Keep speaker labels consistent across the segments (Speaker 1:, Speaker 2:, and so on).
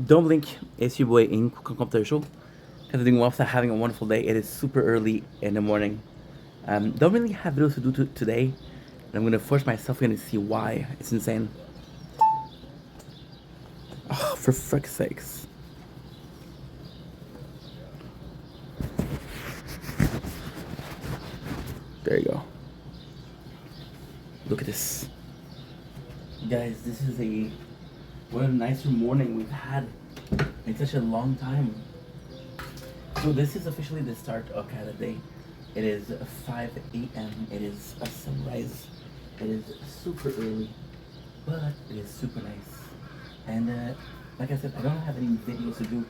Speaker 1: Don't blink, it's your boy in Computer Show. Doing well, having a wonderful day. It is super early in the morning. Don't really have videos to do today. And I'm gonna force myself in to see why. It's insane. Oh, for frick's sakes. There you go. Look at this. Guys, this is what a nicer morning we've had in such a long time. So this is officially the start of Canada Day. It is 5 a.m. It is a sunrise. It is super early, but it is super nice. And like I said, I don't have any videos to do,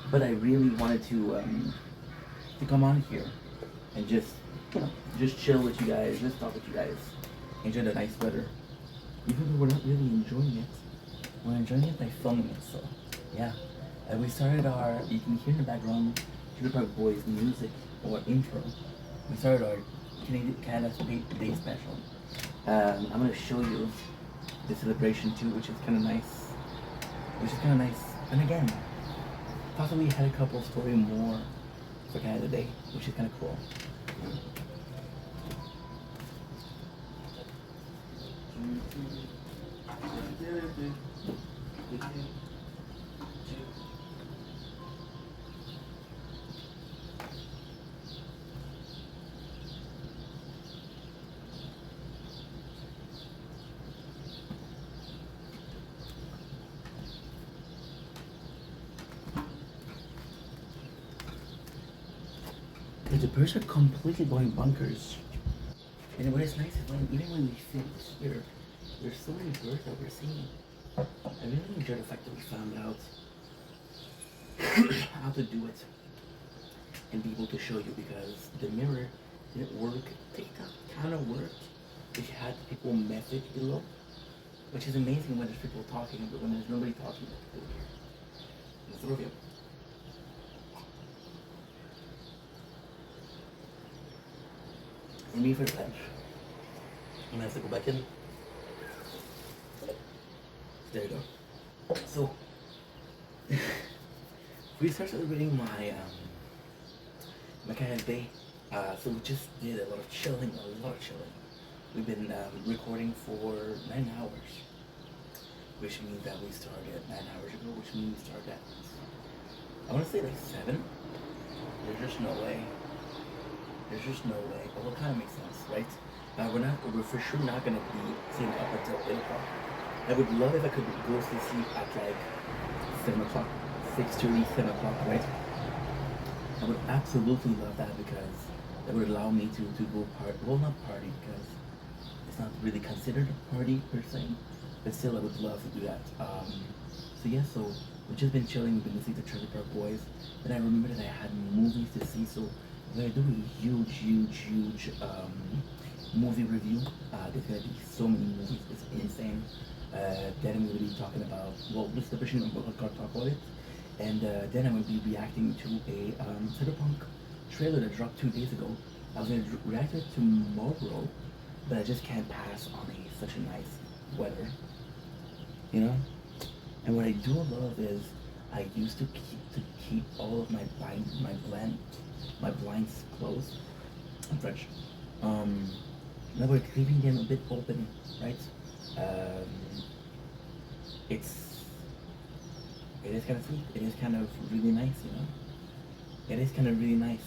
Speaker 1: but I really wanted to come on here and just chill with you guys, just talk with you guys, enjoy the nice weather. Even though we're not really enjoying it, we're enjoying it by filming it. So yeah, and we started you can hear in the background Trailer Park Boys music or intro. We started our Canada's Day special. I'm gonna show you the celebration too, which is kind of nice. And again, possibly had a couple story more for Canada Day, which is kind of cool. The birds are completely going bonkers. And what is nice is even when we sit here, there's so many birds that we're seeing. I really enjoy the fact that we found out how to do it and be able to show you, because the mirror didn't work. TikTok kind of worked if you had people message below, which is amazing when there's people talking, but when there's nobody talking, people here. Let's throw you. And me for lunch. I'm gonna have to go back in. There you go. So we start celebrating my Canada Day. So we just did a lot of chilling. We've been recording for 9 hours, which means that we started 9 hours ago, which means we started at, I want to say like 7. There's just no way. Well, it kind of makes sense, right? We're for sure not gonna be staying up until 8 o'clock. I would love if I could go to sleep at like 7 o'clock, 6:30, 7 o'clock, right? I would absolutely love that, because that would allow me to go not party, because it's not really considered a party per se, but still I would love to do that. So yeah, so we've just been chilling, we've been listening to Trailer Park Boys, and I remember that I had movies to see, so we're gonna do a huge movie review. There's gonna be so many movies, it's insane. Then I'm gonna be talking about, well, the celebration, I'm gonna talk about it. And then I'm gonna be reacting to a Cyberpunk trailer that dropped 2 days ago. I was gonna react to it tomorrow, but I just can't pass on such a nice weather, you know? And what I do love is I used to keep all of my blinds closed. I'm French. Now we're leaving them a bit open, right? It is kind of sweet. It is kind of really nice, you know. It is kind of really nice.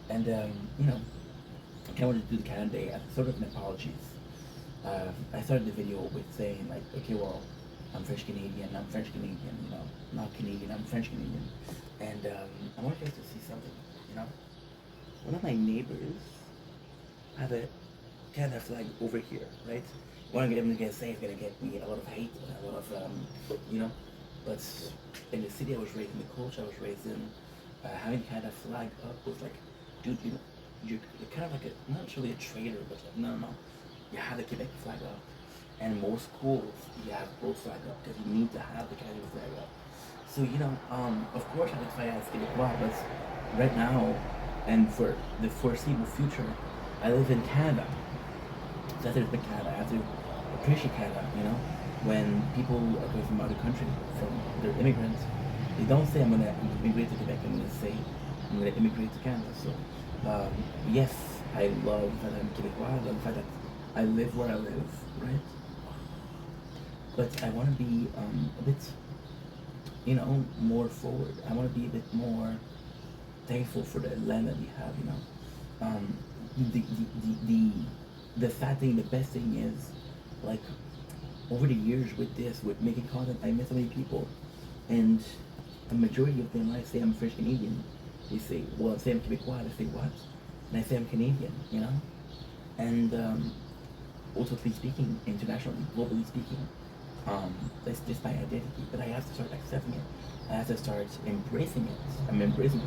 Speaker 1: And you know, I kind of wanted to do the Canada Day as sort of an apologies. I started the video with saying like, okay, well, I'm French Canadian, you know, not Canadian, I'm French Canadian. And I want you guys to see something, you know. One of my neighbors have a Canada flag over here, right? What I'm gonna say is gonna get me a lot of hate, a lot of, you know. But in the city I was raised in, the culture I was raised in, having Canada flag up was like, dude, you know, you're kind of like not really a traitor, but like, no, you have the Quebec flag up. And most schools, you have both flag up, because you need to have the Canadian flag up. So, you know, of course I would try as Quebecois, but right now, and for the foreseeable future, I live in Canada. So I have to respect Canada, I have to appreciate Canada, you know? when people are going from other country, from they're immigrants, they don't say I'm gonna immigrate to Quebec. I'm gonna say I'm gonna immigrate to Canada. So yes, I love that I'm Quebecois. I love the fact that I live where I live, right? But I want to be a bit, more forward. I want to be a bit more thankful for the land that we have. Um, the sad thing, the best thing is, like, over the years with this, with making content, I met so many people, and a majority of them, I say I'm French Canadian. They say, well, I say I'm Quebecois. I say what? And I say I'm Canadian. And ultimately speaking, internationally, globally speaking, that's just my identity. But I have to start accepting it. I have to start embracing it. I'm embracing it.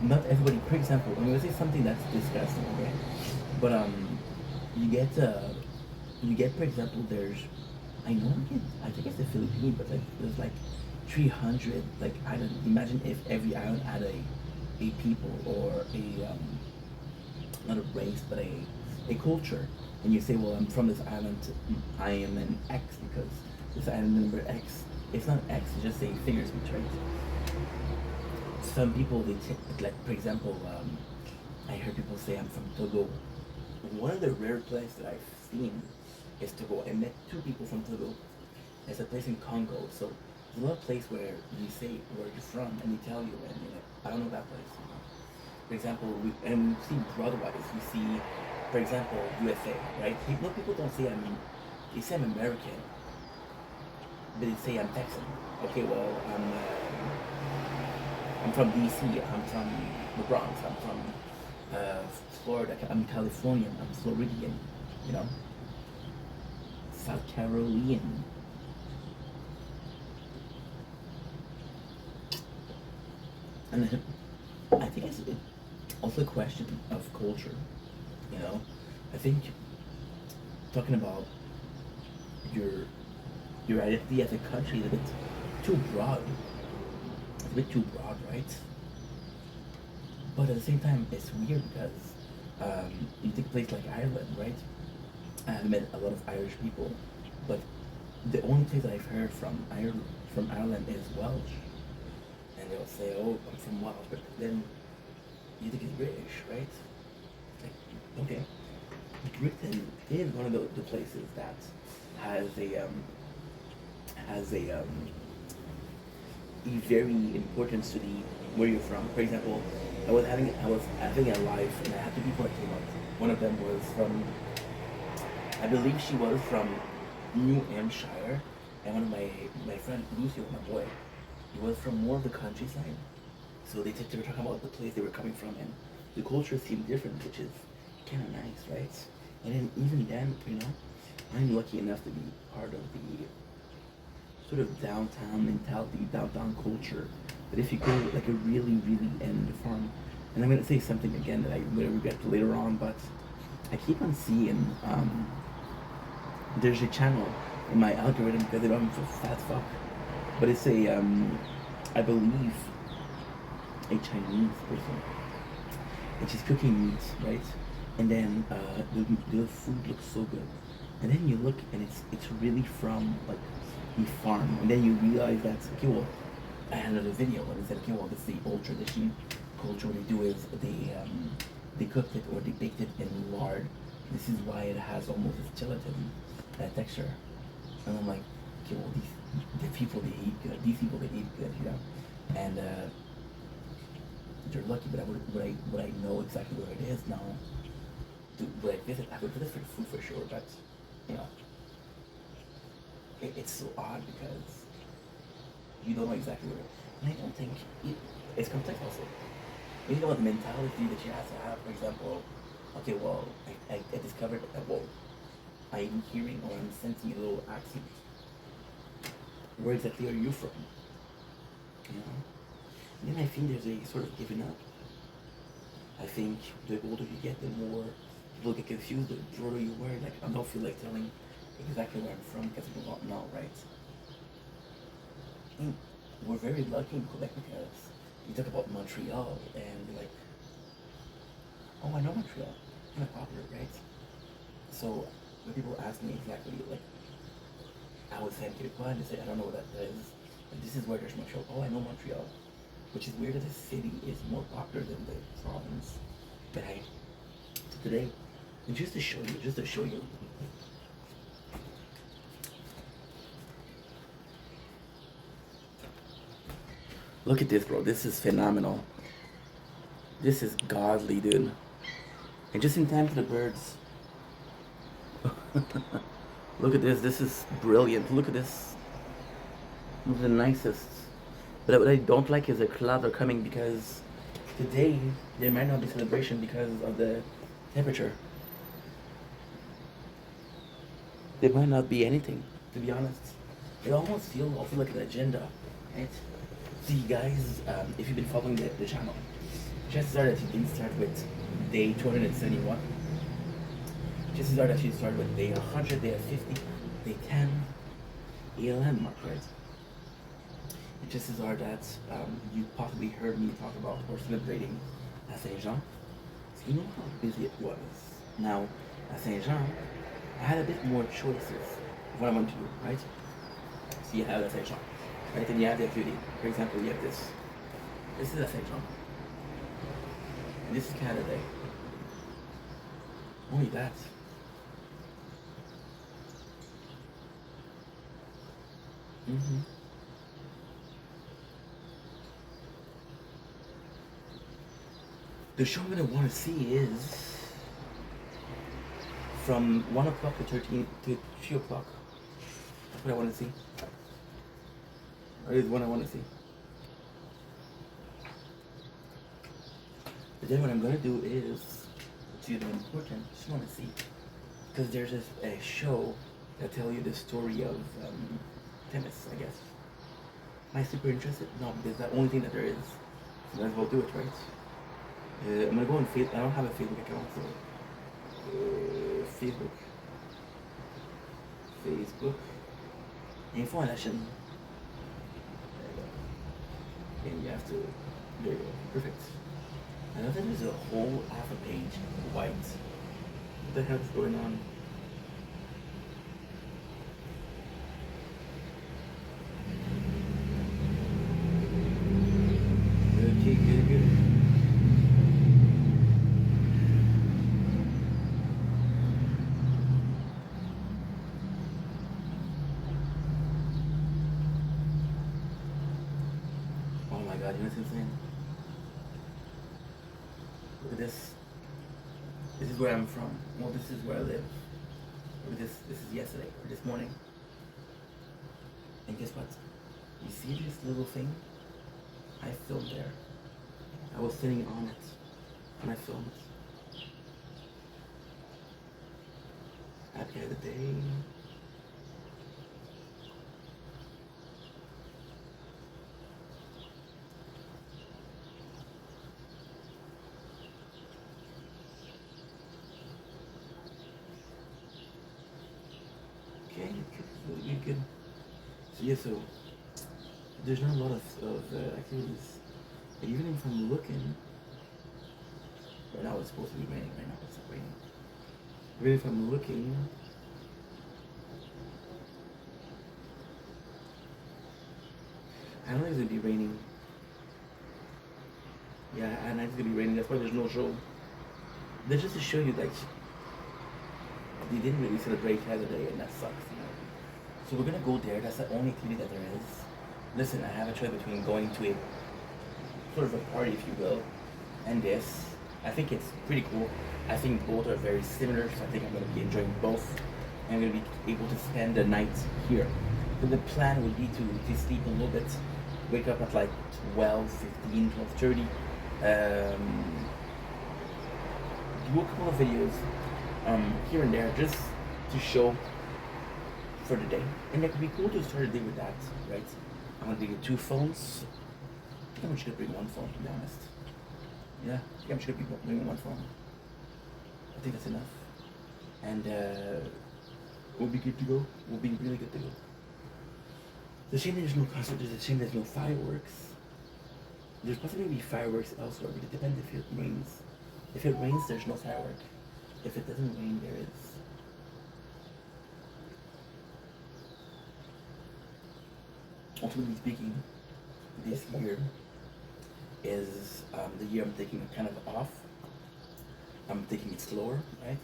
Speaker 1: Not everybody. For example, I'm gonna say something that's disgusting, okay? But you get for example, I think it's the Philippines, but like there's like 300 like island. Imagine if every island had a people or a not a race, but a culture. And you say, well, I'm from this island. I am an X because this island number X. It's not X. It's just a figure speech, right? Some people like, for example, I heard people say I'm from Togo. One of the rare places that I've seen is Togo. I met two people from Togo. It's a place in Congo. So there's a lot of place where you say where you're from and they tell you, and you're like, I don't know that place. For example, we see broadwise. We see, for example, USA, right? People don't say they say I'm American, but they say I'm Texan. Okay, well, I'm from DC. I'm from the Bronx. I'm from Florida. I'm Californian. I'm Floridian. You know, South Carolinian. And I think it's also a question of culture. I think talking about your your identity as a country is a bit too broad. It's a bit too broad, right? But at the same time, it's weird because you take a place like Ireland, right? I've met a lot of Irish people, but the only place that I've heard from Ireland is Welsh, and they'll say, "Oh, I'm from Welsh," but then you think it's British, right? Like, okay, Britain is one of the places that has a very importance to the where you're from. For example, I was having a live, and I had two people that came up. One of them was from, I believe she was from New Hampshire, and one of my friend Lucio, my boy, he was from more of the countryside. So they were talking about the place they were coming from, and the culture seemed different, which is kind of nice, right? And then even then, I'm lucky enough to be part of the sort of downtown mentality, downtown culture. But if you go like a really, really end farm, and I'm gonna say something again that I'm gonna regret later on, but I keep on seeing there's a channel in my algorithm because they don't have fat fuck, but it's I believe a Chinese person, and she's cooking meat, right? And then the food looks so good, and then you look and it's really from like the farm, and then you realize that okay, well, I had another video and it said okay, well, this is the old tradition culture. What they do is they cooked it or they baked it in lard. This is why it has almost a gelatin texture. And I'm like, okay, well, the people they eat good. These people they eat good, and they're lucky. But would I know exactly where it is now? Would I visit? I would visit for the food for sure, but you know, it's so odd because you don't know exactly where. And I don't think it's complex also. You know what mentality that you have to have. For example, okay, well, I discovered that well, I'm hearing or I'm sensing a little accent. Where exactly are you from? You know. And then I think there's a sort of giving up. I think the older you get, the more people get confused. The broader you wear, like I don't feel like telling exactly where I'm from because people don't know, right? And we're very lucky in Quebec because you talk about Montreal and you're like, oh, I know Montreal. Kind of popular, right? So when people ask me exactly like I was saying Quebecois, and they say, I don't know what that is. And this is where there's Montreal. Oh, I know Montreal. Which is weird that the city is more popular than the province. But hey, today, and just to show you, look at this, bro. This is phenomenal. This is godly, dude. And just in time for the birds. Look at this. This is brilliant. Look at this. One of the nicest. But what I don't like is the clouds are coming because today there might not be celebration because of the temperature. There might not be anything, to be honest. It almost feels like an agenda, right? See, guys, if you've been following the channel, chances are that you didn't start with day 271. Chances are that you started with day 100, day 50, day 10, a landmark, right? And chances are that you possibly heard me talk about or celebrating at Saint Jean. So you know how busy it was. Now, at Saint Jean, I had a bit more choices of what I want to do, right? So you have the Saint Jean, right? And you have the activity. For example, you have this. This is a Saint Jean. And this is Canada Day. Only that. Mm-hmm. The show I'm gonna want to see is from 1 o'clock to 3 o'clock. That's what I want to see. Or is what I want to see. But then what I'm gonna do is, it's really important, I just want to see. Because there's a show that tell you the story of tennis, I guess. Am I super interested? No, because that's the only thing that there is. So might as well do it, right? I'm gonna go on Facebook. I don't have a Facebook account, so Facebook, info and action. There you go. And you have to, there you go, perfect. I know that there's a whole half a page white. What the hell is going on? Okay, good. Oh my god, you know what's insane? Look at this. This is where I'm from. Well, this is where I live. Look at this. This is yesterday, or this morning. And guess what? You see this little thing? I filmed there. I was sitting on it, and I filmed. Happy other day. Okay, good. So yeah, so there's not a lot of activities. And even if I'm looking, right now it's supposed to be raining. Right now it's not raining. Even if I'm looking, I don't think it's gonna be raining. Yeah, and it's gonna be raining. That's why there's no show. That's just to show you that they didn't really celebrate Canada Day, and that sucks, you know. So we're gonna go there. That's the only activity that there is. Listen, I have a choice between going to a sort of a party, if you will, and this. I think it's pretty cool. I think both are very similar, so I think I'm gonna be enjoying both. I'm gonna be able to spend the night here. So the plan would be to sleep a little bit, wake up at like 12:15, 12:30. Do a couple of videos here and there just to show for the day. And it could be cool to start a day with that, right? I'm gonna bring 2 phones. I think I'm just gonna bring 1 phone, to be honest. Yeah, I think I'm just gonna bring 1 phone. I think that's enough. And we'll be good to go. We'll be really good to go. It's a shame there's no concert, it's a shame there's no fireworks. There's possibly be fireworks elsewhere, but it depends if it rains. If it rains, there's no firework. If it doesn't rain, there is. ultimately speaking, this year is the year I'm taking kind of off. I'm taking it slower, right?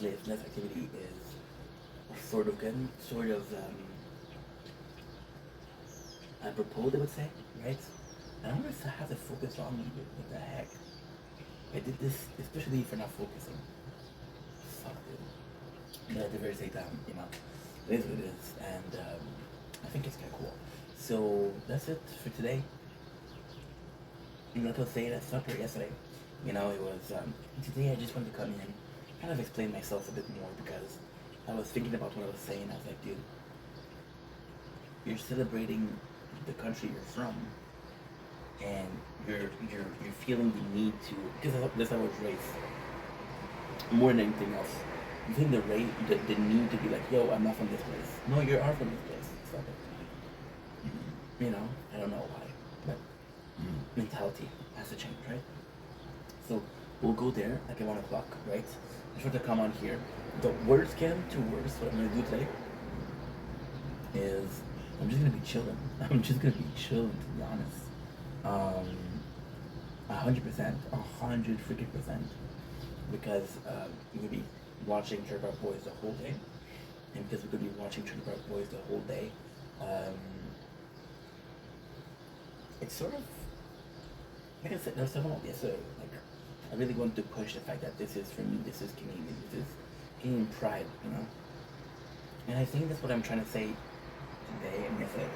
Speaker 1: Less activity is sort of good, sort of apropos, I would say, right? And I always have to focus on what the heck. I did this, especially if you're not focusing. Fuck, dude. But at the very same time, it is what it is, and I think it's kind of cool. So that's it for today. Like I was saying at supper yesterday, it was today. I just wanted to come in, kind of explain myself a bit more because I was thinking about what I was saying. I was like, dude, you're celebrating the country you're from, and you're feeling the need to, because that's how I was raised. More than anything else, you think the need to be like, yo, I'm not from this place. No, you are from this place. Stop it. I don't know why, but mentality has to change, right? So we'll go there like at 1 o'clock, right? I try to come on here. The worst came to worst. What I'm gonna do today is I'm just gonna be chilling. I'm just gonna be chilling, to be honest. 100%, 100 freaking %, because we're gonna be watching Trigger Park Boys the whole day, and because we're gonna be watching Trigger Park Boys the whole day, it's sort of like I said. There's something like this. Like I really want to push the fact that this is for me. This is Canadian. This is Canadian pride. And I think that's what I'm trying to say today and yesterday.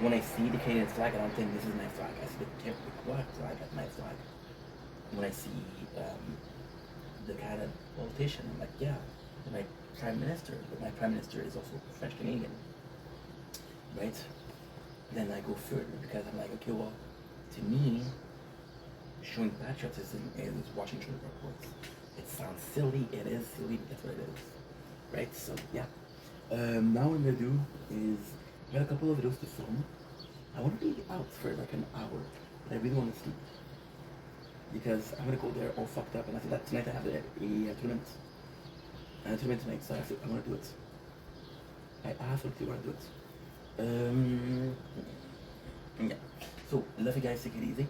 Speaker 1: When I see the Canadian flag, I don't think this is my flag. I see the Quebec flag as my flag. When I see the kind of politician, I'm like, yeah, my prime minister, but my prime minister is also French Canadian, right? Then I go further because I'm like, okay, well, to me, showing patriotism is watching Trigger Park Boys. It sounds silly. It is silly, but that's what it is, right? So yeah. Now what I'm gonna do is I got a couple of videos to film. I want to be out for like an hour, but I really want to sleep because I'm gonna go there all fucked up, and after that tonight I have a tournament. I have a tournament tonight, so I want to do it. I absolutely want to do it. Yeah. So love you guys. Take it easy.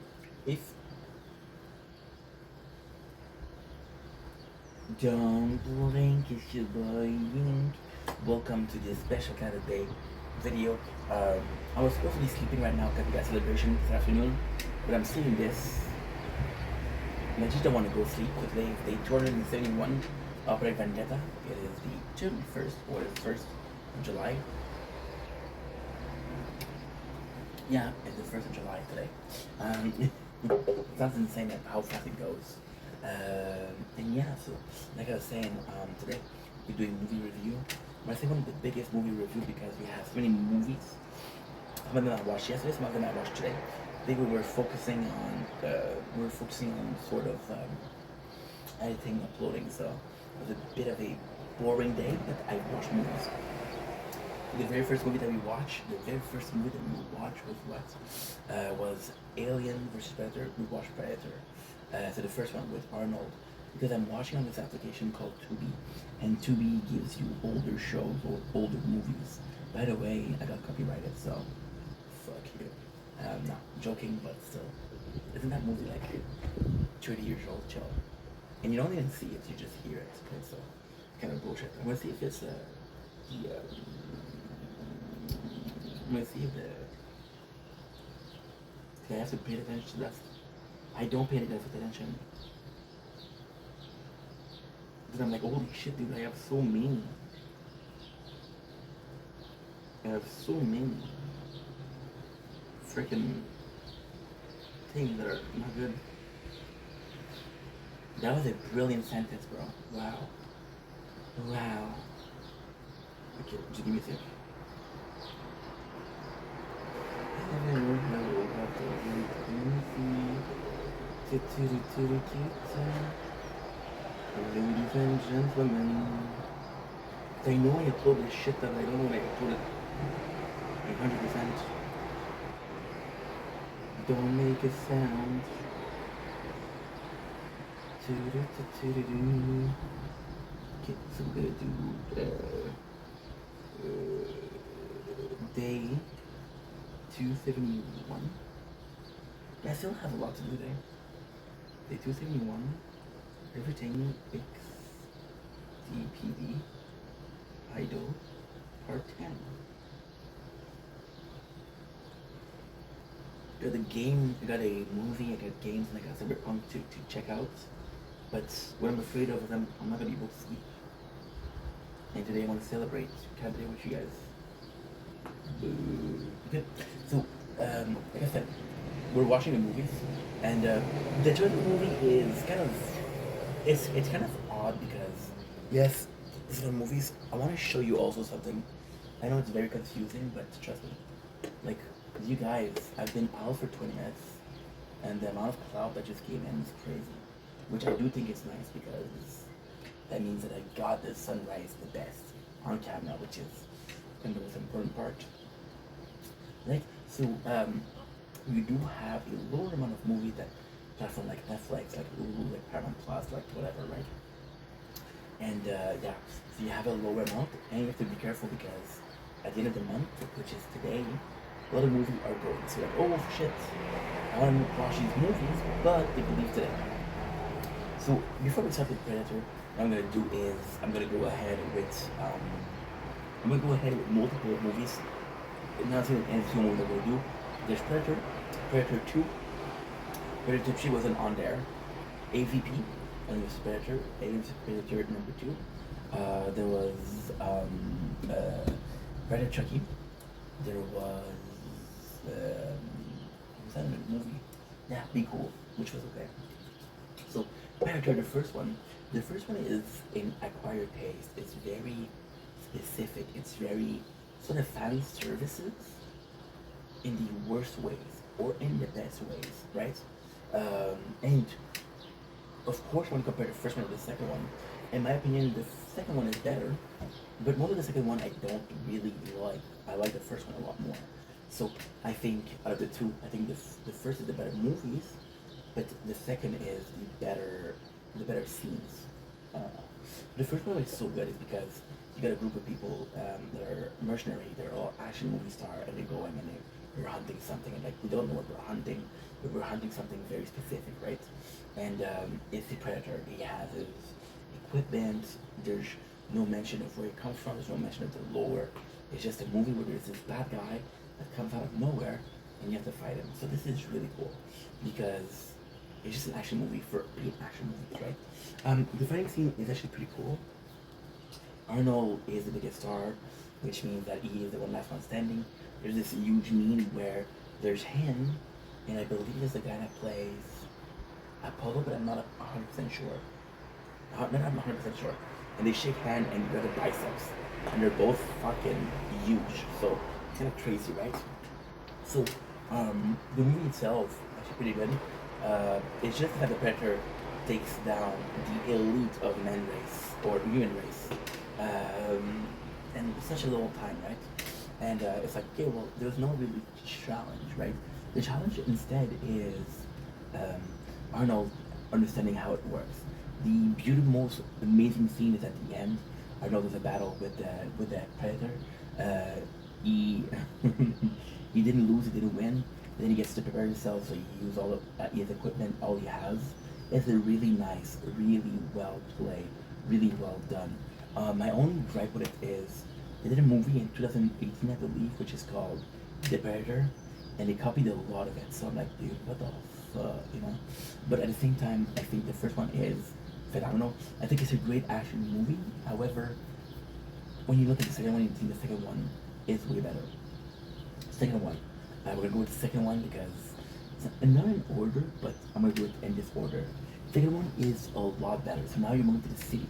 Speaker 1: If don't blink, it's your boy Yink. Welcome to this special kind of day video. I was supposed to be sleeping right now because we got celebration this afternoon, but I'm seeing this and I just don't want to go sleep. Today is day 271 of Project Vendetta. It is the 21st or the 1st of July. Yeah, it's the 1st of July today. It sounds insane at how fast it goes. And yeah, so like I was saying, today we're doing movie review. I say one of the biggest movie review because we have so many movies. Some of them I watched yesterday, some of them I watched today. I think we're focusing on sort of editing, uploading. So it was a bit of a boring day, but I watched movies. The very first movie that we watched was what? Was Alien vs Predator. We watched Predator. So the first one with Arnold. Because I'm watching on this application called Tubi, and Tubi gives you older shows or older movies. By the way, I got copyrighted, so fuck you. Not joking, but still. Isn't that movie like 30 years old, chill? And you don't even see it, you just hear it. Okay, so kind of bullshit. I'm gonna see if it's I'm gonna see if I have to pay attention to that. I don't pay enough attention. Because I'm like, holy shit, dude, I have so many. Freaking things that are not good. That was a brilliant sentence, bro. Wow. Okay, just give me a sec. Ladies and gentlemen, I know I upload this shit that I don't know when I upload it 100%. Don't make a sound. Okay, so we're gonna do day Day 271. I still have a lot to do there. Day 271. Everything X DPD Idol Part 10. I got a game, I got a movie, I got games, and I got Cyberpunk to check out. But what I'm afraid of is I'm not gonna be able to sleep. And today I want to celebrate. Can't do with you guys. Boo. Okay. So, like I said, we're watching the movies, and the choice of the movie is kind of it's kind of odd because yes, this is the movies. I want to show you also something. I know it's very confusing, but trust me. Like you guys, I've been out for 20 minutes, and the amount of cloud that just came in is crazy. Which I do think is nice because that means that I got the sunrise the best on camera, which is kind of the most important part. Right? So we do have a lower amount of movies that platform like Netflix, like Hulu, like Paramount Plus, like whatever, right? And yeah, so you have a lower amount, and you have to be careful because at the end of the month, which is today, a lot of movies are going. So like, oh shit, I want to watch these movies, but they can leave today. So before we start with Predator, what I'm gonna do is I'm gonna go ahead with multiple movies. Not saying any single movie that we'll do. There's Predator, Predator 2, Predator 3 wasn't on there. AVP, and it was Predator, Predator number 2. There was Predator Chucky. There was was that in a movie? Yeah, Be Cool, which was okay. So Predator, the first one is in acquired taste. It's very specific. It's very sort of fan services in the worst ways or in the best ways, right? And of course, when you compare the first one to the second one, in my opinion, the second one is better. But more than the second one, I don't really like. I like the first one a lot more. So I think out of the two, I think the first is the better movies, but the second is the better scenes. The first one is so good is because you got a group of people that are mercenary, they're all action movie star, and they're going and they're hunting something, and like we don't know what we're hunting, but we're hunting something very specific, right? And it's the Predator. He has his equipment. There's no mention of where he comes from. There's no mention of the lore. It's just a movie where there's this bad guy that comes out of nowhere, and you have to fight him. So this is really cool because it's just an action movie for being action movies, right? The fighting scene is actually pretty cool. Arnold is the biggest star, which means that he is the one last one standing. There's this huge meme where there's him, and I believe there's the guy that plays Apollo, but I'm not 100% sure. I'm 100% sure. And they shake hands, and you got the biceps, and they're both fucking huge. So it's kind of crazy, right? So the movie itself is actually pretty good. It's just that the Predator takes down the elite of man race or human race, and such a little time, right? And it's like, okay, well, there's no really challenge, right? The challenge instead is Arnold understanding how it works. The most amazing scene is at the end. Arnold does a battle with the Predator. He he didn't lose, he didn't win. Then he gets to prepare himself, so he uses all of his equipment, all he has. It's a really nice, really well played, really well done. My only gripe with it is they did a movie in 2018, I believe, which is called The Predator, and they copied a lot of it. So I'm like, dude, what the fuck, you know? But at the same time, I think the first one is phenomenal. I think it's a great action movie. However, when you look at the second one, you think the second one is way better. Second one. We're gonna go with the second one because it's not in order, but I'm gonna do it in this order. Second one is a lot better. So now you're moving to the city.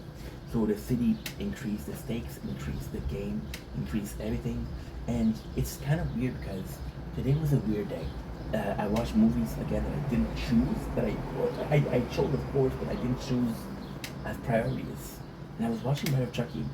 Speaker 1: So the city increase the stakes, increase the game, increase everything, and it's kind of weird because today was a weird day. I watched movies again that I didn't choose, but I chose of course, but I didn't choose as priorities. And I was watching Bride of Chucky,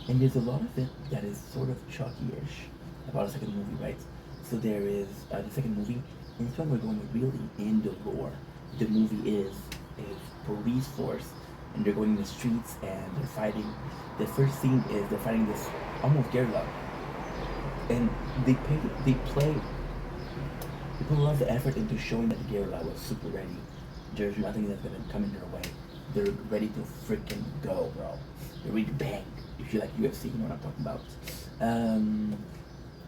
Speaker 1: and there's a lot of it that is sort of Chucky-ish about the second movie, right? So there is the second movie, and this one we're going really in the lore. The movie is a police force, and they're going in the streets and they're fighting. The first scene is they're fighting this almost guerrilla, and they play They put a lot of effort into showing that the guerrilla was super ready. There's nothing that's gonna come in their way. They're ready to freaking go, bro. They're ready to bang. If you like UFC, you know what I'm talking about.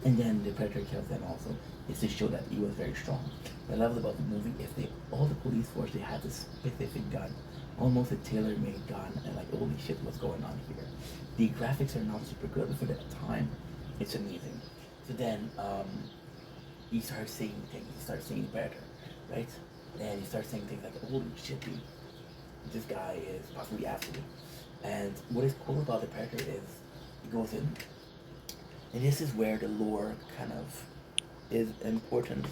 Speaker 1: And then the Predator kills them also. Is to show that he was very strong. What I love about the movie is all the police force, they had this specific gun, almost a tailor-made gun, and like holy shit, what's going on here? The graphics are not super good, but for the time, it's amazing. So then he starts saying things. He starts saying the Predator, right? And he starts saying things like, holy shit, dude, this guy is possibly after me. And what is cool about the Predator is he goes in, and this is where the lore kind of is important.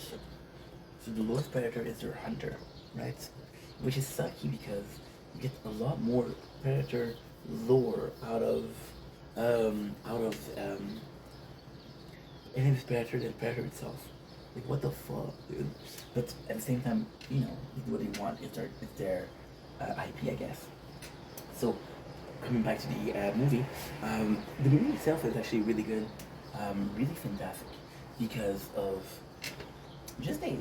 Speaker 1: So the lore Predator is their hunter, right? Which is sucky because you get a lot more Predator lore enemy's Predator than Predator itself. Like what the fuck, dude? But at the same time, you know, they do what they want. It's their IP, I guess. So coming back to the movie itself is actually really good, really fantastic because of just a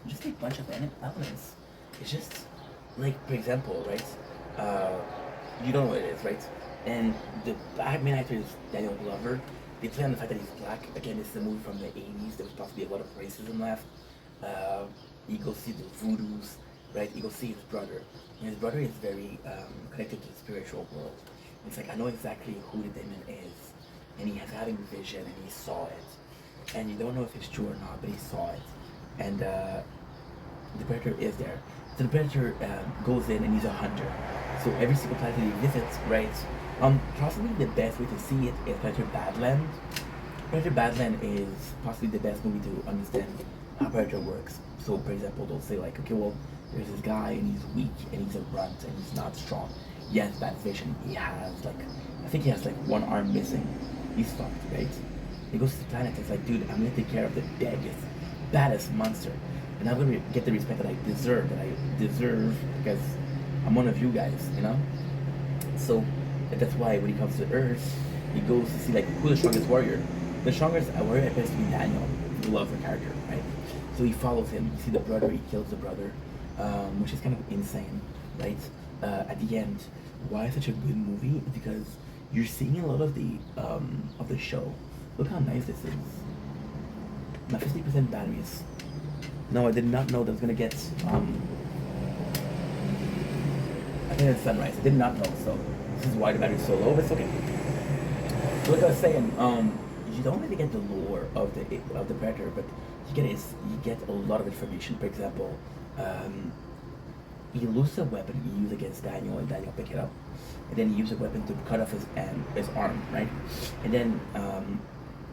Speaker 1: just a bunch of elements. It's just like, for example, right? You don't know what it is, right? And the main actor is Daniel Glover. They play on the fact that he's black. Again, this is a movie from the 80s. There was possibly a lot of racism left. You go see the voodoos, right? You go see his brother. And his brother is very connected to the spiritual world. It's like, I know exactly who the demon is. And he has having vision and he saw it. And you don't know if it's true or not, but he saw it. And the predator is there. So the predator goes in and he's a hunter. So every single planet that he visits, right? Possibly the best way to see it is Predator Badland. Predator Badland is possibly the best movie to understand how Predator works. So, for example, they'll say like, okay, well, there's this guy and he's weak and he's a runt and he's not strong. He has bad vision. He has like, I think he has like one arm missing. He's fucked, right? He goes to the planet and it's like, dude, I'm gonna take care of the biggest, baddest monster. And I'm gonna get the respect that I deserve, because I'm one of you guys, you know? So, that's why when he comes to Earth, he goes to see like who's the strongest warrior. The strongest warrior happens to be Daniel, the Glover character, right? So he follows him. You see the brother, he kills the brother, which is kind of insane, right? At the end, why it's such a good movie? Because you're seeing a lot of the show. Look how nice this is. My 50% batteries. No, I did not know that I was gonna get. I think it's sunrise. I did not know, so this is why the battery's so low, but it's okay. So like I was saying, you don't really get the lore of the predator, but you get a lot of information. For example, he loses a weapon he used against Daniel, and Daniel pick it up, and then he used a weapon to cut off his arm, right? And then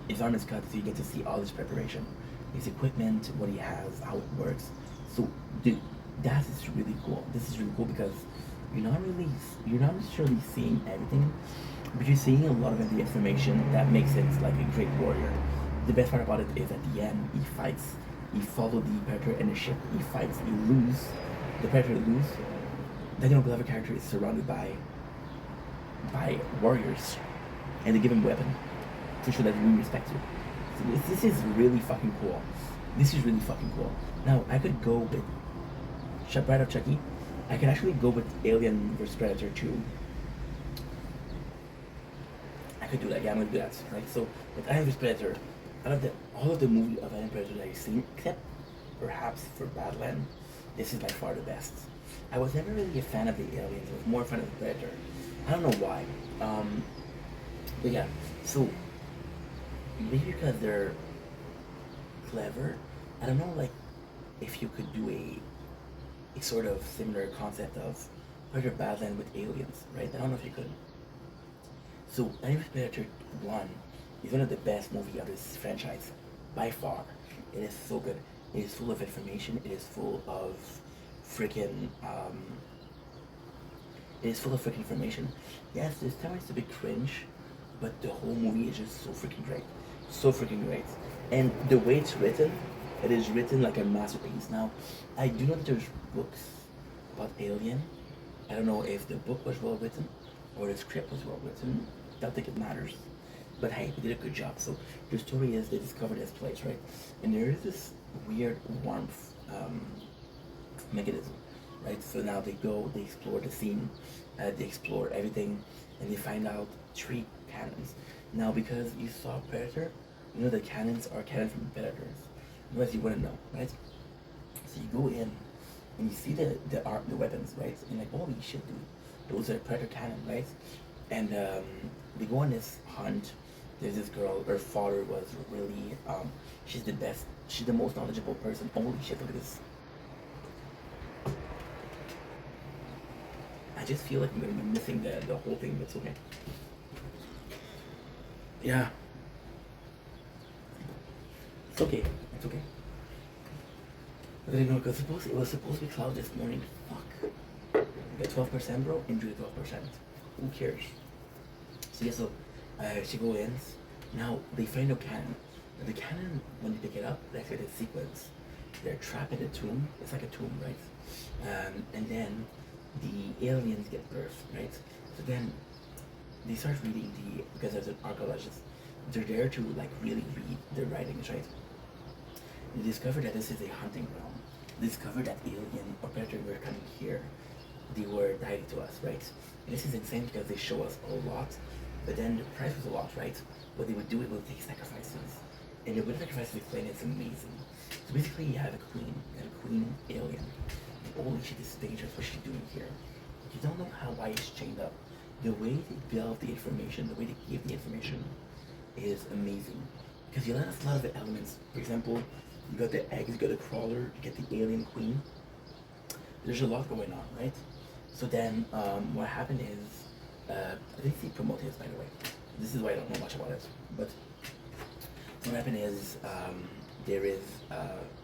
Speaker 1: his arm is cut, so you get to see all his preparation, his equipment, what he has, how it works. So, dude, that is really cool. This is really cool because you're not necessarily seeing everything, but you're seeing a lot of the information that makes it like a great warrior. The best part about it is at the end, he fights, he follows the predator in the ship, he fights, he loses, the predator loses. Daniel Glover character is surrounded by warriors, and they give him a weapon to show that we respect you. So this is really fucking cool. This is really fucking cool. Now, I could go with Bride of Chucky. I can actually go with Alien vs Predator 2. I could do that. Yeah, I'm gonna do that. Right. So with Alien vs Predator, all of the movie of Alien Predator that I've seen, except perhaps for Badland, this is by far the best. I was never really a fan of the aliens. I was more a fan of the Predator. I don't know why. But yeah. So maybe because they're clever. I don't know, like if you could do a sort of similar concept of Predator Badland with aliens, right? I don't know if you could. So, Alien vs Predator 1 is one of the best movies of this franchise, by far. It is so good. It is full of information. It is full of freaking, information. Yes, there's times a bit cringe, but the whole movie is just so freaking great. So freaking great. And the way it's written, it is written like a masterpiece. Now, I do know that there's books about Alien. I don't know if the book was well written or the script was well written. I don't think it matters. But hey, they did a good job. So the story is they discovered this place, right? And there is this weird warmth mechanism, right? So now they go, they explore the scene, they explore everything, and they find out three cannons. Now, because you saw Predator, you know the cannons are cannons from Predators. Unless you wouldn't know, right? So you go in and you see the weapons, right? And like, holy shit, dude, those are Predator cannon, right? And they go on this hunt. There's this girl. Her father was really, she's the best. She's the most knowledgeable person. Holy shit, look at this. I just feel like I'm gonna be missing the whole thing, but it's okay. Yeah, it's okay. It's okay. I didn't know because it was supposed to be cloudy this morning. Fuck. The 12%, bro. Enjoy the 12%. Who cares? So yeah, so she goes in. Now they find a cannon. And the cannon, when they pick it up, they actually a sequence. They're trapped in a tomb. It's like a tomb, right? And then the aliens get birthed, right? So then they start reading because there's an archaeologist. They're there to like really read their writings, right? They discover that this is a hunting ground. They discover that alien or predator were coming here. They were guided to us, right? And this is insane because they show us a lot, but then the price was a lot, right? What they would do, it would take sacrifices. And the way the sacrifices explain it's amazing. So basically you have a queen alien. And holy shit, this is dangerous, what's she doing here? You don't know why it's chained up. The way they build the information, the way they give the information is amazing. Because you learn a lot of the elements. For example, you got the eggs, you got the crawler, you get the alien queen. There's a lot going on, right? So then what happened is, I didn't see Prometheus, by the way. This is why I don't know much about it. But what happened is, there is,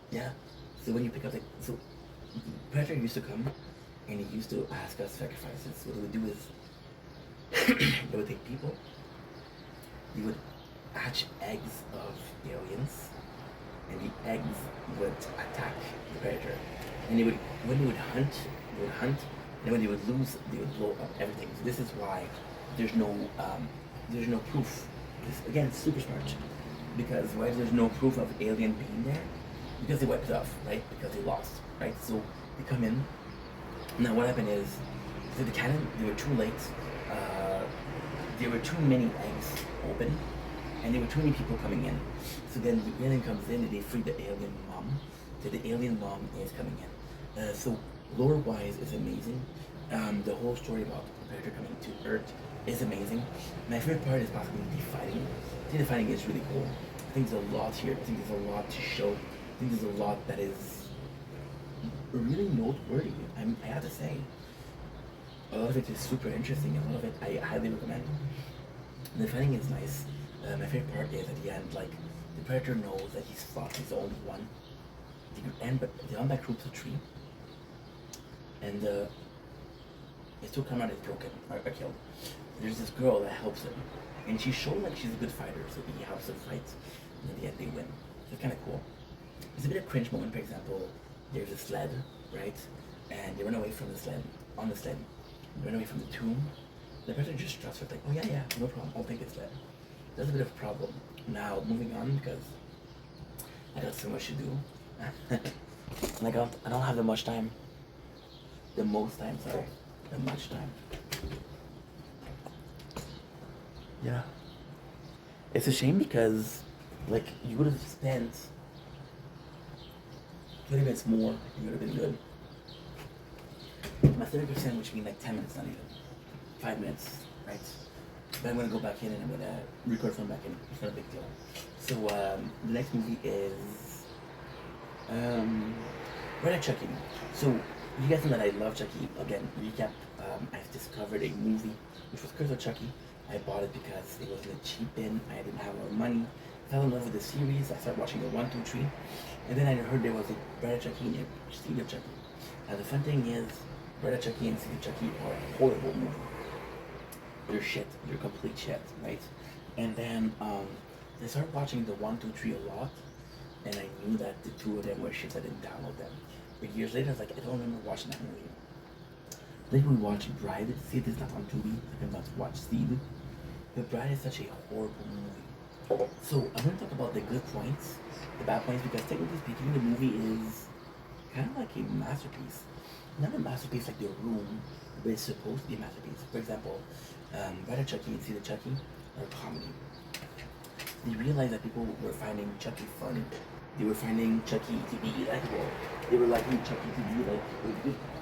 Speaker 1: yeah. So when you pick up so Predator used to come and he used to ask us sacrifices. What they would do is, they would take people, they would hatch eggs of aliens, and the eggs would attack the predator. And when they would hunt, and when they would lose, they would blow up everything. So this is why there's no proof. This again, it's super smart. Because why there's no proof of alien being there? Because they wiped it off, right? Because they lost, right? So they come in. Now what happened is, so the cannon, they were too late. There were too many eggs open, and there were too many people coming in. So then the alien comes in and they free the alien mom. So the alien mom is coming in. So lore-wise is amazing. The whole story about the Predator coming to Earth is amazing. My favorite part is possibly the fighting. I think the fighting is really cool. I think there's a lot here. I think there's a lot to show. I think there's a lot that is really noteworthy. I have to say, a lot of it is super interesting. A lot of it I highly recommend. And the fighting is nice. My favorite part is at the end, like the Predator knows that he's thought he's the only one. The unback route to tree, and his two comrades is broken or killed. There's this girl that helps him, and she's shown like she's a good fighter, so he helps her fight, and in the end they win. So it's kind of cool. There's a bit of cringe moment, for example. There's a sled, right, and they run away from the sled. On the sled, they run away from the tomb. The Predator just trusts her, like, oh yeah, no problem, I'll take this sled. That's a bit of a problem. Now moving on because I got so much to do. And I don't have that much time. The most time, sorry. The much time. Yeah. It's a shame because like you would have spent 20 minutes more, it would have been good. My 30%, which means like 10 minutes, not even 5 minutes, right? But I'm gonna go back in and I'm gonna record from back in. It's not a big deal. So the next movie is Red at Chucky. So you guys know that I love Chucky. Again, recap. I've discovered a movie which was Curse of Chucky. I bought it because it was in a cheap bin. I didn't have a lot of money. Fell in love with the series. I started watching the 1, 2, 3, and then I heard there was a Red at Chucky and a Seed of Chucky. Now the fun thing is, Red at Chucky and Seed of Chucky are a horrible movie. They're shit. They're complete shit, right? And then I started watching the 1, 2, 3 a lot, and I knew that the two of them were shit. I didn't download them. But years later, I was like, I don't remember watching that movie. Then we watched Bride. Seed is not on Tubi. I can watch Seed. But Bride is such a horrible movie. So I'm gonna talk about the good points, the bad points, because technically speaking, the movie is kind of like a masterpiece. Not a masterpiece like The Room, but it's supposed to be a masterpiece. For example, Brad and Chucky and See the Chucky are a comedy. They realized that people were finding Chucky funny. They were finding Chucky to be likable. They were liking Chucky to be like a good guy.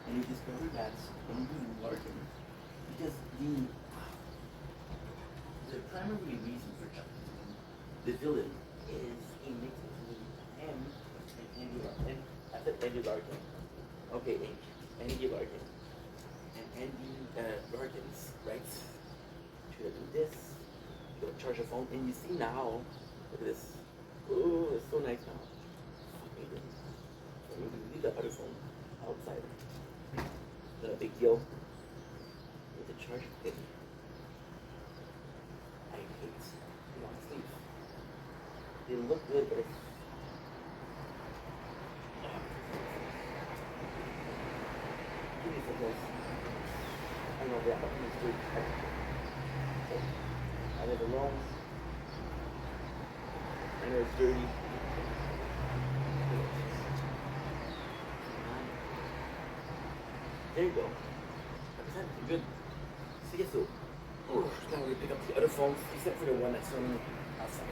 Speaker 1: And they discovered that Andrew Larkin, because the primary reason for Chucky, the villain, is a mix between him and Andy Larkin. I said Andy Larkin. Okay, Andy Larkin. And Andy Larkins, right? Should I do this? Should I charge a phone? And you see now, look at this. Oh, it's so nice now. Maybe, maybe leave the other phone outside. Not a big deal. With the charge thing. I hate long sleeves. They look good, but it's. Give me some this. I know that, but it's good. I live alone. I know it's dirty. There you go. Representative, good. So yes, so now we pick up the other phones, except for the one that's on outside.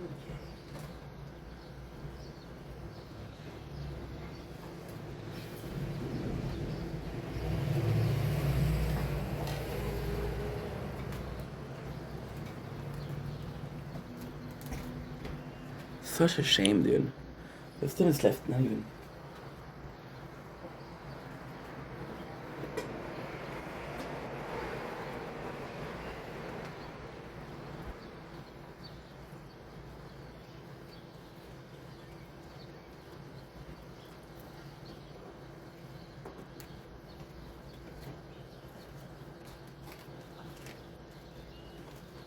Speaker 1: Okay. Such a shame, dude. There's students left, not even.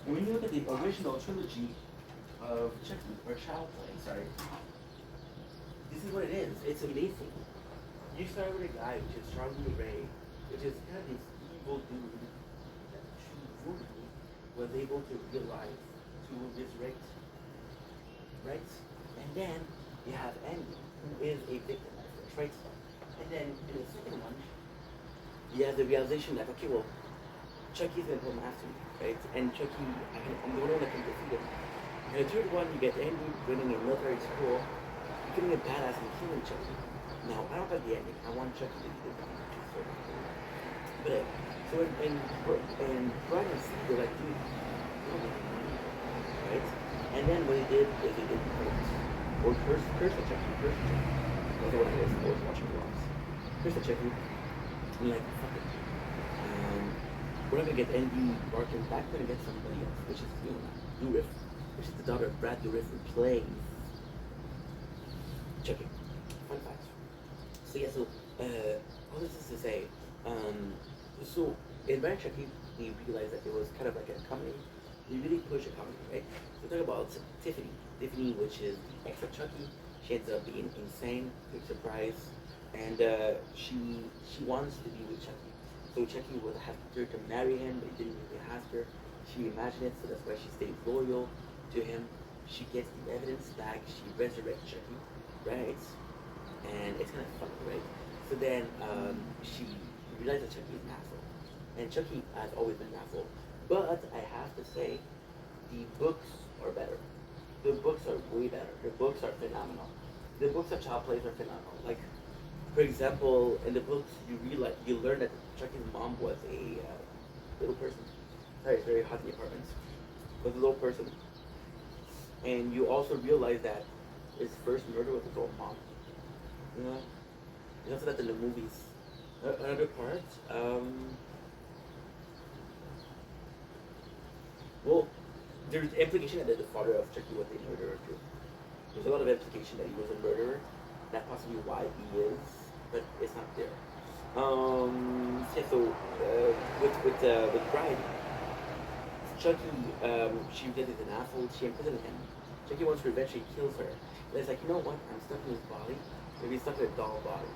Speaker 1: And when you look at the original trilogy of Chucky, or Child Play, sorry, this is what it is. It's amazing. You start with a guy, which is Charlie Ray, which is kind of this evil dude that truly was able to realize to resurrect, right? And then you have Andy, who is a victim at first, right? And then in the second one, you have the realization that, okay, well, Chucky's gonna come after me, right? And Chucky, I'm the one that can defeat him. And the third one, you get Andy winning a military school, becoming a badass and killing Chucky. Now, I don't like the ending. I want Chucky to be the one. But so in Brian and Steve, they're like, dude, you don't need money, right? And then what he did is he did curse. Or curse the Chucky, curse the Chucky. That's what I was watching vlogs. Curse the Chucky. And like, fuck it. We're not gonna get Andy Larkin back, we're gonna get somebody else, which is Dourif, which is the daughter of Brad Dourif, who plays Chucky. Fun fact. So yeah, so all this is to say, so in Brad Chucky, we realized that it was kind of like a comedy. We really push a comedy, right? So talk about Tiffany. Tiffany, which is the ex of Chucky, she ends up being insane, big surprise, and she wants to be with Chucky. So Chucky would have her to marry him, but he didn't really ask her. She imagined it, so that's why she stayed loyal to him. She gets the evidence back, she resurrects Chucky, right? And it's kind of funny, right? So then she realizes that Chucky is an asshole. And Chucky has always been an asshole. But I have to say, the books are better. The books are way better. The books are phenomenal. The books of Child Plays are phenomenal. Like, for example, in the books, you learn that Chucky's mom was a little person. Sorry, it's very hot in the apartments. Was a little person, and you also realize that his first murder was his own mom. You know, you also that in the movies. Another part, well, there's implication that the father of Chucky was a murderer too. There's a lot of implication that he was a murderer. That's possibly why he is, but it's not there. Yeah, so with Bride, Chucky, she did is an asshole. She imprisoned him. Chucky wants revenge. He kills her. And it's like, you know what? I'm stuck in his body. Maybe he's stuck in a doll body.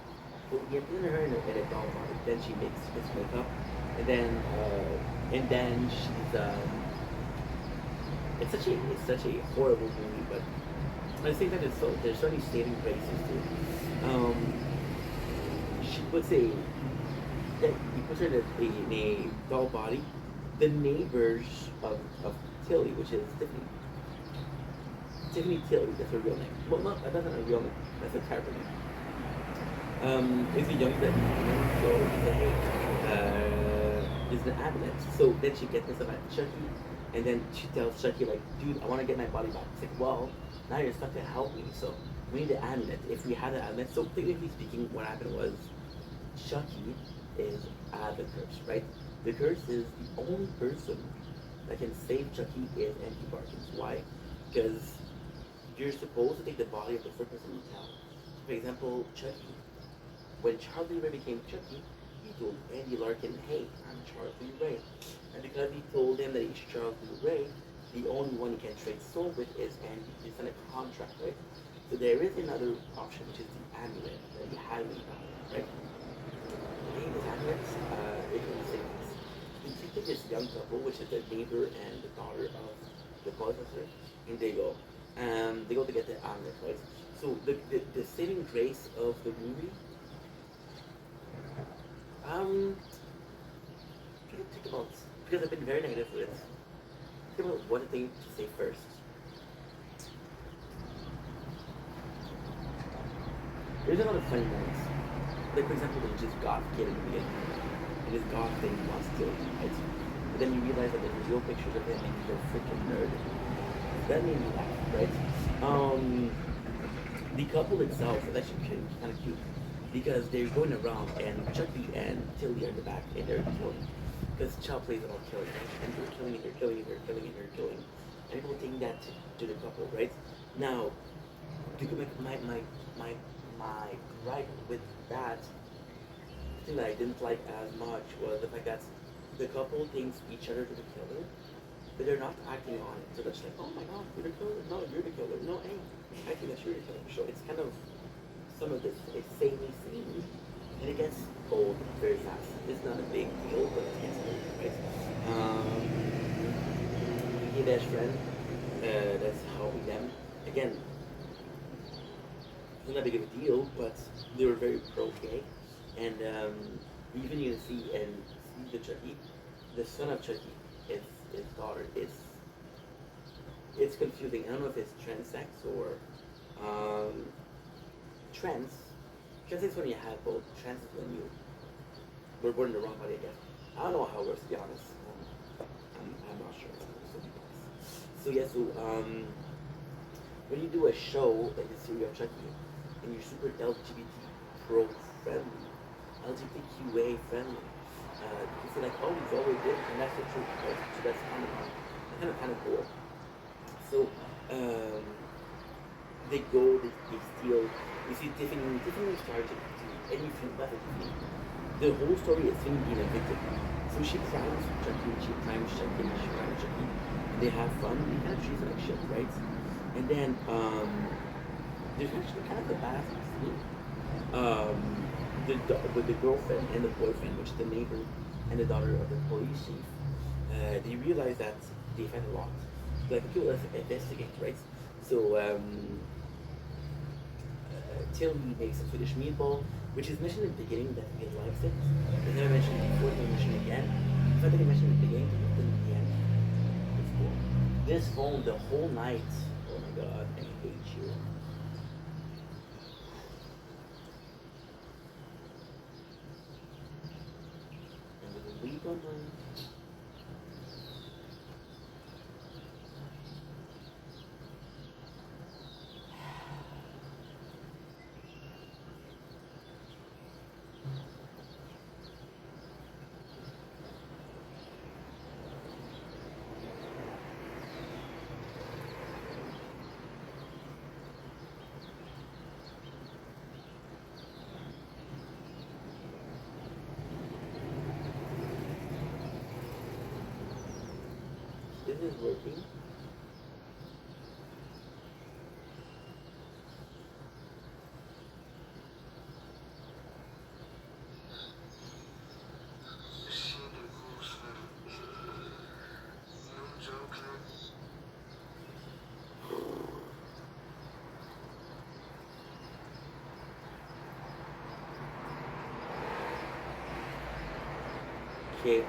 Speaker 1: So he imprisoned her in a doll body. Then she makes makeup, And then she's it's such a horrible movie, but I think that there's so many saving graces to it. She puts a that he puts her in a doll body. The neighbors of Tilly, which is Tiffany Tilly, that's her real name. Well, not that's not her real name. That's a character name. It's a young that so he said, hey, there's an amulet. So then she gets this about Chucky, and then she tells Chucky like, dude, I want to get my body back. It's like, well, now you're stuck to help me, so we need the amulet. If we had the amulet, so technically speaking, what happened was Chucky is the curse, right? The curse is the only person that can save Chucky is Andy Parkins. Why? Because you're supposed to take the body of the first person you tell. For example, Chucky. When Charlie Ray became Chucky, he told Andy Larkin, hey, I'm Charlie Ray. And because he told him that he's Charlie Ray, the only one he can trade soul with is Andy. It's in a contract, right? So there is another option, which is the amulet, the Halloween amulet, right? Hey, this amulet, it can say this. He took this young couple, which is the neighbor and the daughter of the possessor, and they go to get the amulet, right? So the saving grace of the movie, um, try to think about, because I've been very negative with it. Think about what thing to say first. There's a lot of funny moments. Like for example, there's just God kid in the beginning, and this God thing wants to kill him, right? But then you realize that there's real pictures of him, and he's a freaking nerd. That made me laugh, right? The couple itself is actually kind of cute because they're going around and Chucky and Tilly are in the back and they're killing. Because Chow plays about killing, right? And they're killing and they're killing and they're killing and they're killing. And people think that to the couple, right? Now, to my gripe with that thing that I didn't like as much was the fact that the couple thinks each other to the killer, but they're not acting on it. So they're just like, oh my god, you're the killer. No, you're the killer. No, hey, I think that you're the killer. So it's kind of some of this a samey scene, and it gets old very fast. It's not a big deal, but it gets old, right? Hey, best friend, that's helping them. Again, it's not big of a deal, but they were very pro-gay, and even you see and see the Chucky, the son of Chucky, his daughter is. It's confusing. I don't know if it's transsex or trans. Trans is when you have both. Trans is when you were born in the wrong body again. I don't know how it works to be honest. I'm not sure. So yeah, when you do a show like the series of Chucky, and you're super LGBT pro friendly, LGBTQA friendly, you feel like, oh, he's always did, and that's the truth, right? So that's kind of cool. So they go, they steal. You see Tiffany started to, and you feel bad for Tiffany. The whole story is Tiffany being a victim. So she primes Chucky, she primes Chucky, she primes Chucky. They have fun, they kind of treat her like shit, right? And then there's actually kind of a badass scene. With the girlfriend and the boyfriend, which is the neighbor and the daughter of the police chief, they realize that they find a lot. Like, okay, let's investigate, right? So Tilly makes a Swedish meatball, which is mentioned in the beginning that he likes it. It's never mentioned before, it's never mentioned again. The fact that he mentioned in the beginning, but in the end, it's cool. This phone the whole night. Oh my god, I hate you. And with a week on mine. This is working. Okay.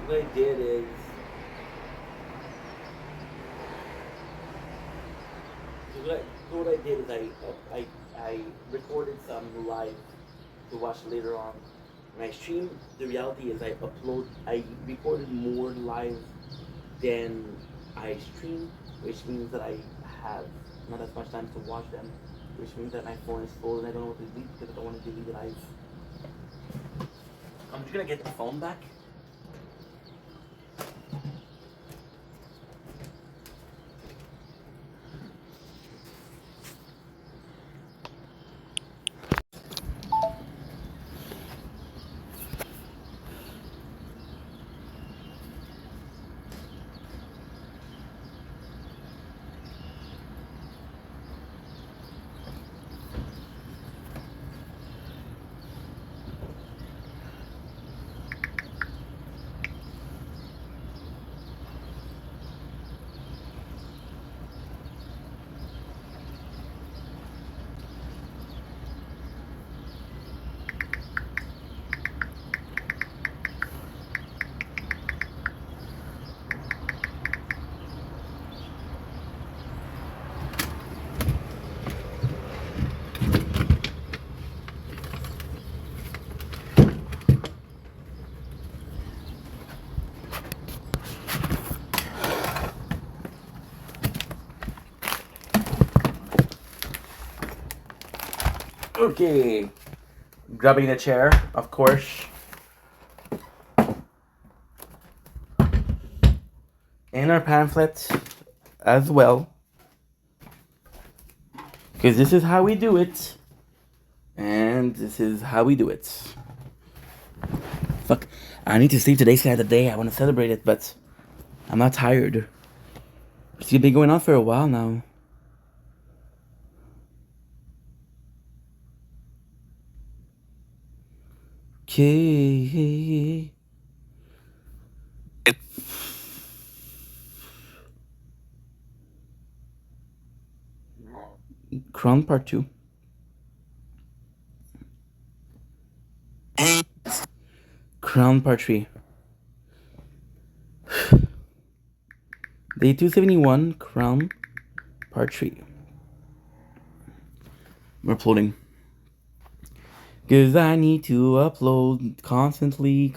Speaker 1: What I did is what I did is I recorded some live to watch later on. When I stream, the reality is I recorded more live than I stream, which means that I have not as much time to watch them, which means that my phone is full and I don't know what to delete because I don't want to delete it live. I'm just gonna get the phone back. Okay, grabbing the chair, of course. And our pamphlet as well. Because this is how we do it. And this is how we do it. Fuck, I need to sleep today's kind of the day. I want to celebrate it, but I'm not tired. It's been going on for a while now. Okay. Crown Part 2. Crown Part 3. Day 271, Crown Part 3. We're uploading. Cause I need to upload constantly.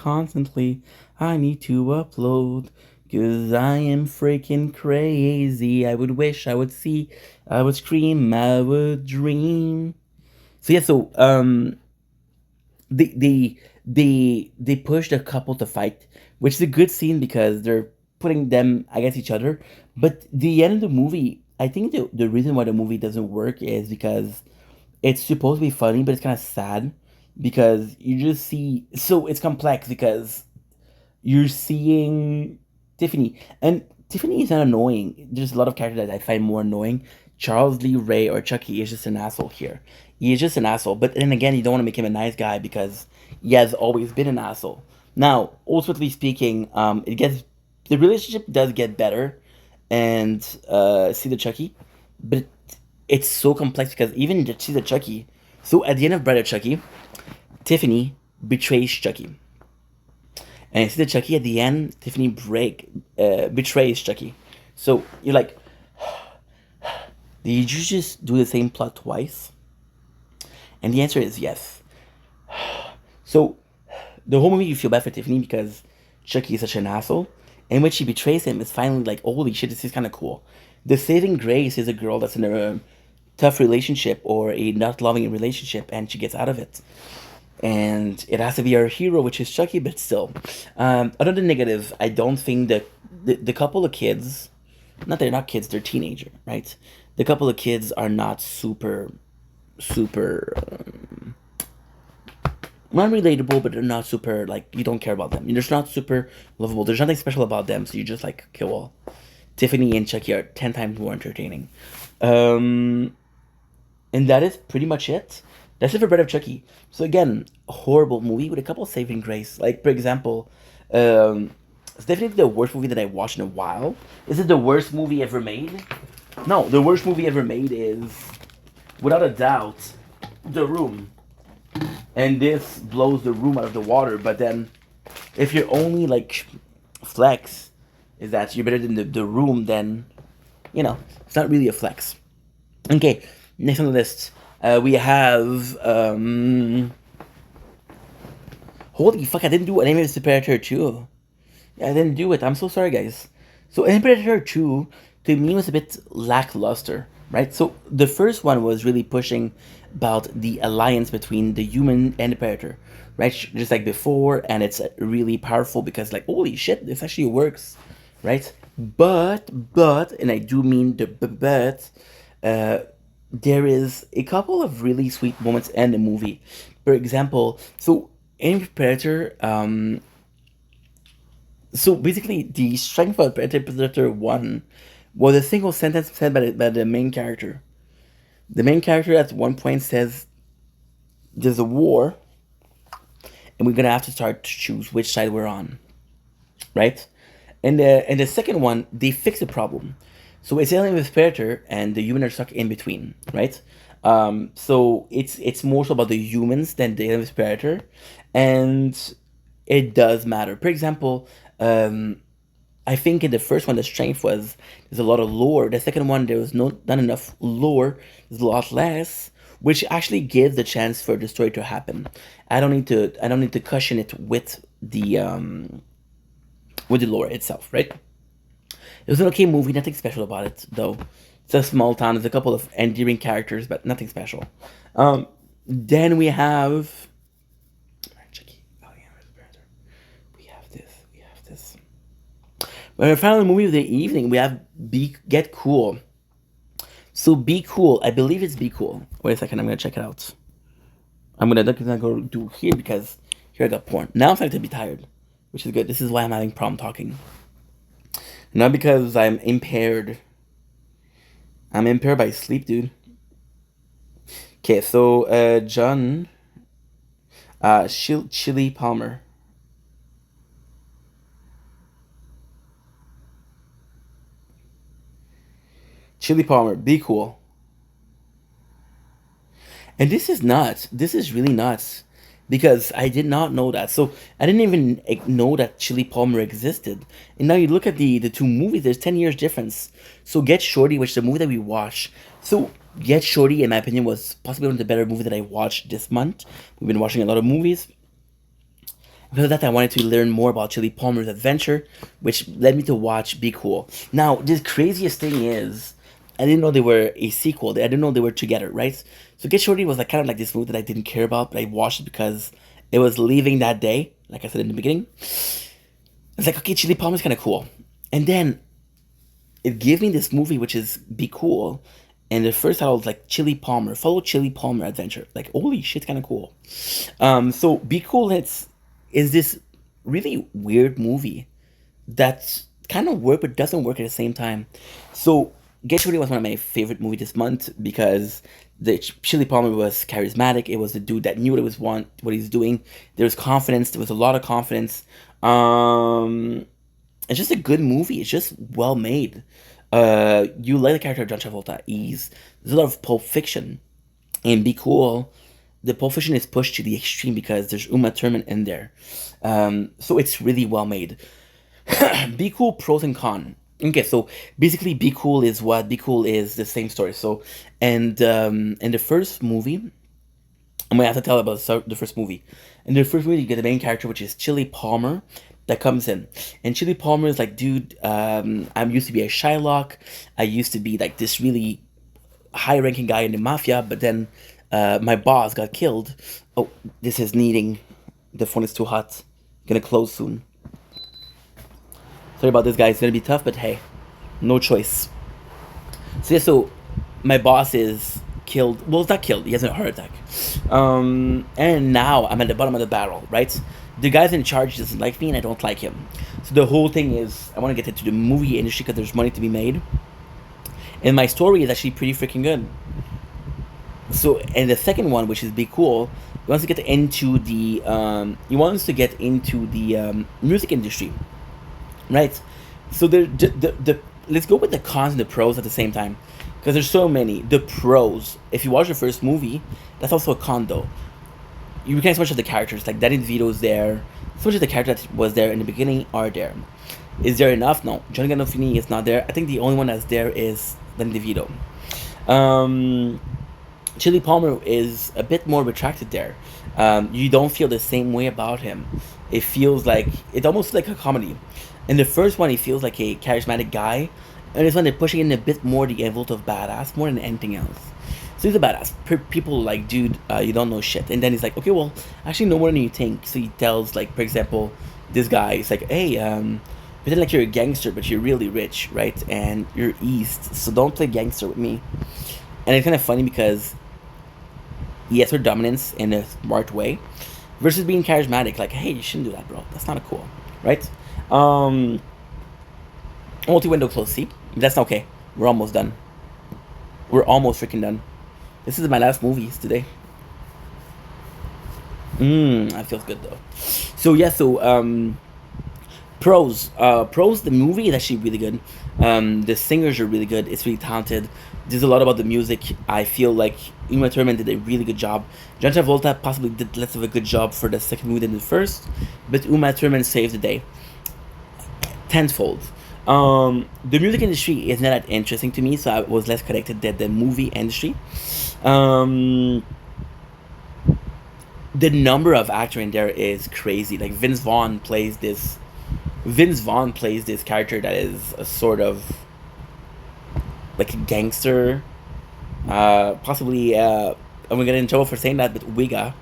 Speaker 1: I need to upload. Cause I am freaking crazy. I would wish, I would see, I would scream, I would dream. So yeah, they pushed a couple to fight, which is a good scene because they're putting them against each other. But the end of the movie, I think the reason why the movie doesn't work is because it's supposed to be funny, but it's kind of sad because you just see. So it's complex because you're seeing Tiffany, and Tiffany is not annoying. There's a lot of characters that I find more annoying. Charles Lee Ray or Chucky is just an asshole here. He is just an asshole. But then again, you don't want to make him a nice guy because he has always been an asshole. Now, ultimately speaking, it gets the relationship does get better, and see the Chucky, but it's so complex because even see the Chucky. So at the end of Brother Chucky, Tiffany betrays Chucky. And see the Chucky at the end, Tiffany betrays Chucky. So you're like, did you just do the same plot twice? And the answer is yes. So the whole movie you feel bad for Tiffany because Chucky is such an asshole. And when she betrays him, it's finally like, holy shit, this is kind of cool. The saving grace is a girl that's in a tough relationship or a not loving relationship and she gets out of it. And it has to be our hero, which is Chucky, but still. Other than negative, I don't think that the couple of kids, not they're not kids, they're teenager, right? The couple of kids are not super, not relatable, but they're not super, like, you don't care about them. They're just not super lovable. There's nothing special about them, so you just, like, okay, well, Tiffany and Chucky are 10 times more entertaining. And that is pretty much it. That's it for Bread of Chucky. So again, a horrible movie with a couple of saving grace. Like, for example, it's definitely the worst movie that I watched in a while. Is it the worst movie ever made? No, the worst movie ever made is, without a doubt, The Room. and this blows the room out of the water. But then, if your only like flex is that you're better than the room, then it's not really a flex. Okay, next on the list, we have holy fuck! I didn't do Enemy of Predator 2. Yeah, I didn't do it. I'm so sorry, guys. So Enemy Predator 2 to me was a bit lackluster, right? So the first one was really pushing about the alliance between the human and the predator, right? Just like before, and it's really powerful because like holy shit, this actually works, right? But, and I do mean the but, uh, there is a couple of really sweet moments in the movie. For example, so in Predator, so basically the strength of Predator 1 was a single sentence said by the main character. The main character at one point says, "There's a war, and we're gonna have to start to choose which side we're on." Right? And the second one, they fix the problem. So it's alien with Predator, and the human are stuck in between, right? So it's more so about the humans than the alien with Predator, and it does matter. For example, I think in the first one the strength was there's a lot of lore. The second one there was not enough lore. There's a lot less, which actually gives the chance for the story to happen. I don't need to cushion it with the lore itself, right? It was an okay movie, nothing special about it though. It's a small town. There's a couple of endearing characters, but nothing special. Then we have. Oh yeah, we have this. We have this. When we found the movie of the evening, we have Get Cool. So Be Cool, I believe it's Be Cool. Wait a second, I'm gonna check it out. I'm gonna go do here because here I got porn. Now I'm starting to be tired, which is good. This is why I'm having problem talking. Not because I'm impaired. I'm impaired by sleep, dude. Okay, so John, Chili Palmer. Chili Palmer, Be Cool. And this is nuts. This is really nuts because I did not know that. So I didn't even know that Chili Palmer existed. And now you look at the two movies. There's 10 years difference. So Get Shorty, which is the movie that we watched. So Get Shorty, in my opinion, was possibly one of the better movies that I watched this month. We've been watching a lot of movies. Because of that, I wanted to learn more about Chili Palmer's adventure, which led me to watch Be Cool. Now, the craziest thing is, I didn't know they were a sequel. I didn't know they were together, right? So Get Shorty was like kind of like this movie that I didn't care about, but I watched it because it was leaving that day, like I said in the beginning. It's like, okay, Chili Palmer's kind of cool. And then it gave me this movie, which is Be Cool. And the first title was like Chili Palmer, follow Chili Palmer adventure. Like, holy shit, kind of cool. So Be Cool, is this really weird movie that's kind of work but doesn't work at the same time. So Get Ready was one of my favorite movies this month because the Chili Palmer was charismatic. It was the dude that knew what he was doing. There was confidence. There was a lot of confidence. It's just a good movie. It's just well made. You like the character of John Travolta. There's a lot of Pulp Fiction, and Be Cool. The Pulp Fiction is pushed to the extreme because there's Uma Thurman in there. So it's really well made. Be Cool pros and cons. Okay, so basically, Be Cool is what? Be Cool is the same story. So, and in the first movie, I'm gonna have to tell about the first movie. In the first movie, you get the main character, which is Chili Palmer, that comes in, and Chili Palmer is like, dude, I'm used to be a Shylock. I used to be like this really high-ranking guy in the mafia, but then my boss got killed. Oh, this is needing. The phone is too hot. Gonna close soon. Sorry about this, guys. It's gonna be tough, but hey, no choice. So yeah, so my boss is killed. Well, it's not killed. He has a heart attack. And now I'm at the bottom of the barrel, right? The guy's in charge doesn't like me, and I don't like him. So the whole thing is, I want to get into the movie industry because there's money to be made, and my story is actually pretty freaking good. So, and the second one, which is Be Cool, he wants to get into the music industry, right? So the let's go with the cons and the pros at the same time, because there's so many. The pros, if you watch the first movie, that's also a con though. you recognize so much of the characters. Like Danny DeVito's there. So much of the character that was there in the beginning are there. Is there enough? No. Johnny Gandolfini is not there. I think the only one that's there is Danny DeVito. Chili Palmer is a bit more retracted there. You don't feel the same way about him. It feels like it's almost like a comedy. In the first one, he feels like a charismatic guy, and this one they're pushing in a bit more the envelope of badass more than anything else. So he's a badass. People like, dude, you don't know shit. And then he's like, okay, well, actually, know more than you think. So he tells, like, for example, this guy, he's like, hey, pretend like you're a gangster, but you're really rich, right? And you're East, so don't play gangster with me. And it's kind of funny because he has her dominance in a smart way versus being charismatic. Like, hey, you shouldn't do that, bro. That's not cool, right? Multi-window close. See, that's okay. We're almost done. We're almost freaking done. This is my last movies today. That feels good though. So yeah, Pros. Pros, the movie is actually really good. The singers are really good. It's really talented. There's a lot about the music. I feel like Uma Thurman did a really good job. John Travolta possibly did less of a good job for the second movie than the first, but Uma Thurman saved the day tenfold. The music industry is not that interesting to me, so I was less connected than the movie industry. The number of actor in there is crazy. Like Vince Vaughn plays this character that is a sort of like a gangster. Possibly, I'm gonna get in trouble for saying that, but Wigga.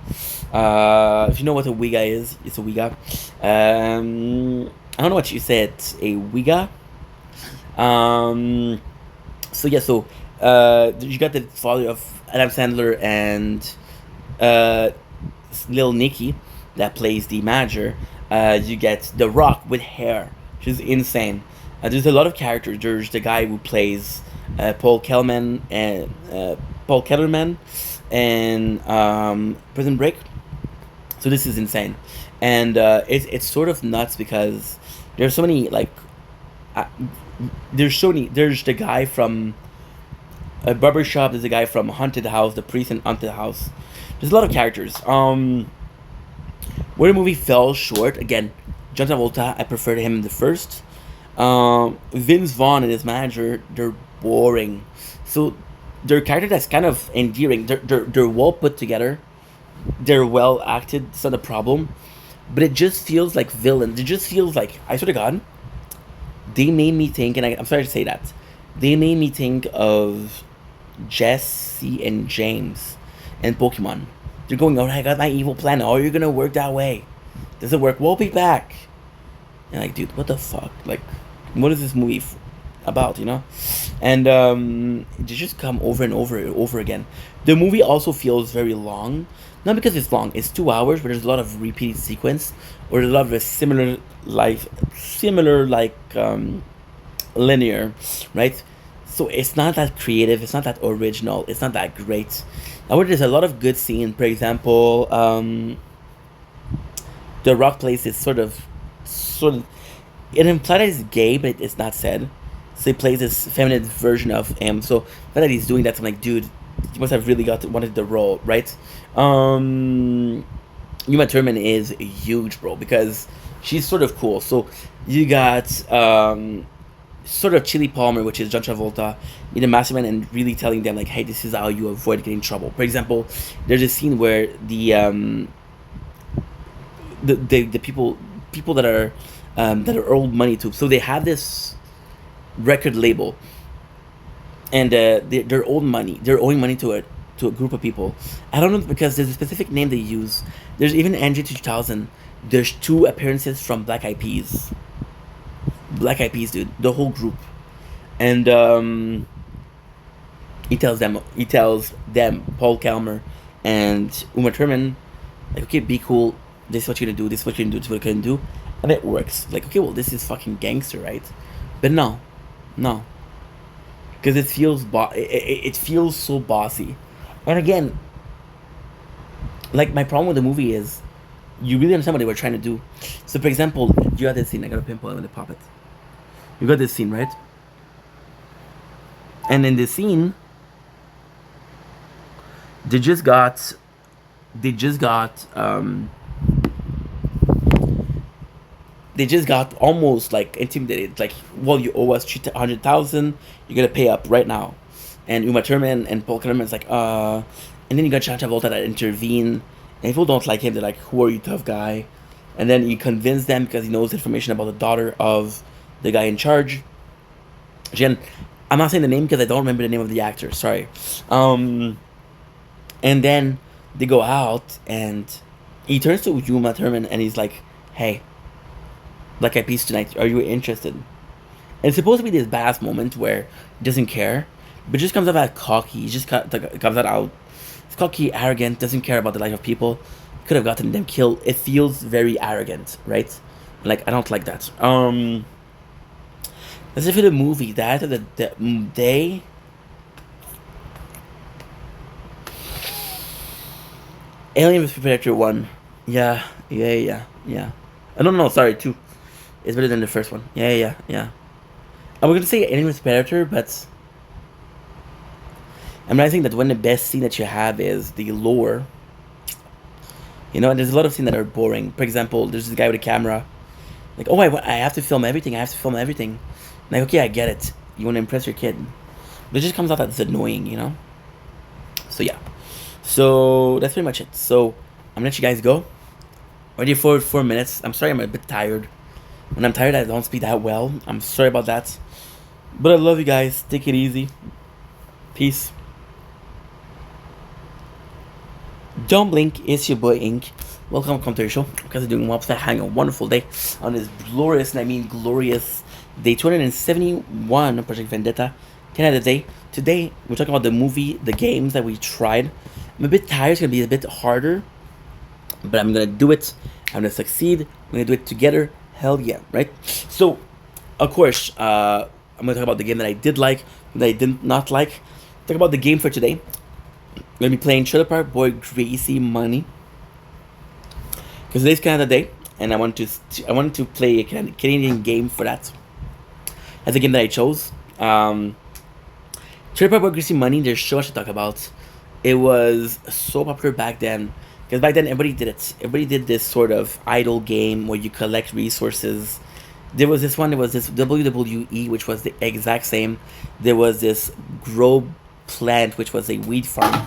Speaker 1: If you know what a Wigga is, it's a Wigga. I don't know what you said. A Wigga. So yeah, you got the father of Adam Sandler and Lil Nicky that plays the manager. You get The Rock with hair, which is insane. There's a lot of characters. There's the guy who plays Paul Kellerman and Prison Break. So this is insane, and it's sort of nuts because there's so many like there's the guy from a barbershop. There's a guy from Haunted House, the priest in Haunted House. There's a lot of characters. Where the movie fell short, again, John Travolta, I preferred him in the first. Vince Vaughn and his manager, they're boring. So they're a character that's kind of endearing. They're well put together. They're well acted. It's not a problem. But it just feels like villains. It just feels like, I swear to God, they made me think, and I'm sorry to say that, they made me think of Jesse and James and Pokemon. They're going, oh, I got my evil plan. Oh, you're gonna work that way. Doesn't work. We'll be back. And like, dude, what the fuck? Like, what is this movie about? You know? And they just come over and over again. The movie also feels very long. Not because it's long. It's 2 hours, but there's a lot of repeated sequence, or there's a lot of a similar linear, right? So it's not that creative. It's not that original. It's not that great. However, there's a lot of good scenes. For example, The Rock plays is sort of, it implies that he's gay, but it's not said. So he plays this feminine version of him. So the fact that he's doing that, I'm like, dude, you must have really wanted the role, right? Uma Thurman is huge, bro, because she's sort of cool. So you got sort of Chili Palmer, which is John Travolta, in the mastermind, and really telling them like, hey, this is how you avoid getting in trouble. For example, there's a scene where the people that are owed money to, so they have this record label, and they're owed money. They're owing money to a group of people. I don't know, because there's a specific name they use. There's even NG 2000. There's 2 appearances from Black Eyed Peas. Black Eyed Peas, dude, the whole group, and he tells them, Paul Kelmer and Uma Thurman, like, okay, be cool. This is what you're gonna do. This is what you're gonna do. This is what you're gonna do, and it works. Like, okay, well, this is fucking gangster, right? But no, because it feels it feels so bossy, and again, like, my problem with the movie is you really understand what they were trying to do. So, for example, you got this scene. I got a pimple. I'm gonna pop it. You got this scene, right? And in this scene, they just got they just got almost like intimidated. Like, well, you owe us 300,000. You're gonna pay up right now. And Uma Thurman and Paul Kerman is like, and then you got John Travolta that intervene. And people don't like him. They're like, who are you, tough guy? And then he convinced them because he knows information about the daughter of the guy in charge. Again, I'm not saying the name because I don't remember the name of the actor. Sorry. Um, and then they go out and he turns to Uma Thurman and he's like, hey, Black Eyed Peas tonight, are you interested? And it's supposed to be this badass moment where he doesn't care, but just comes out as cocky. He just comes out. It's cocky, arrogant, doesn't care about the life of people. Could have gotten them killed. It feels very arrogant, right? Like, I don't like that. As if in a movie that the day. Alien vs Predator 1. Yeah, yeah, yeah, yeah. No, no, no, sorry, 2. It's better than the first one. Yeah, yeah, yeah. I was gonna say Alien vs Predator, but I'm realizing that one of the best scene that you have is the lore. You know, and there's a lot of scenes that are boring. For example, there's this guy with a camera. Like, oh, I have to film everything. I have to film everything. Like, okay, I get it. You want to impress your kid. But it just comes out that it's annoying, you know? So, yeah. So, that's pretty much it. So, I'm gonna let you guys go. Already for 4 minutes. I'm sorry I'm a bit tired. When I'm tired, I don't speak that well. I'm sorry about that. But I love you guys. Take it easy. Peace. Don't blink, it's your boy Ink. Welcome to the show. Because I'm doing well, having a wonderful day on this glorious, and I mean glorious day 271 of Project Vendetta. 10 out of the day. Today, we're talking about the movie, the games that we tried. I'm a bit tired, it's going to be a bit harder. But I'm going to do it. I'm going to succeed. We're going to do it together. Hell yeah, right? So, of course, I'm going to talk about the game that I did like, that I did not like. Talk about the game for today. I'm gonna be playing Trailer Park Boy Greasy Money because today's Canada Day, and I wanted to play a Canadian game for that. That's the game that I chose. Trailer Park Boy Greasy Money. There's so much to talk about. It was so popular back then because back then everybody did it. Everybody did this sort of idle game where you collect resources. There was this one. There was this WWE, which was the exact same. There was this Grow Plant, which was a weed farm.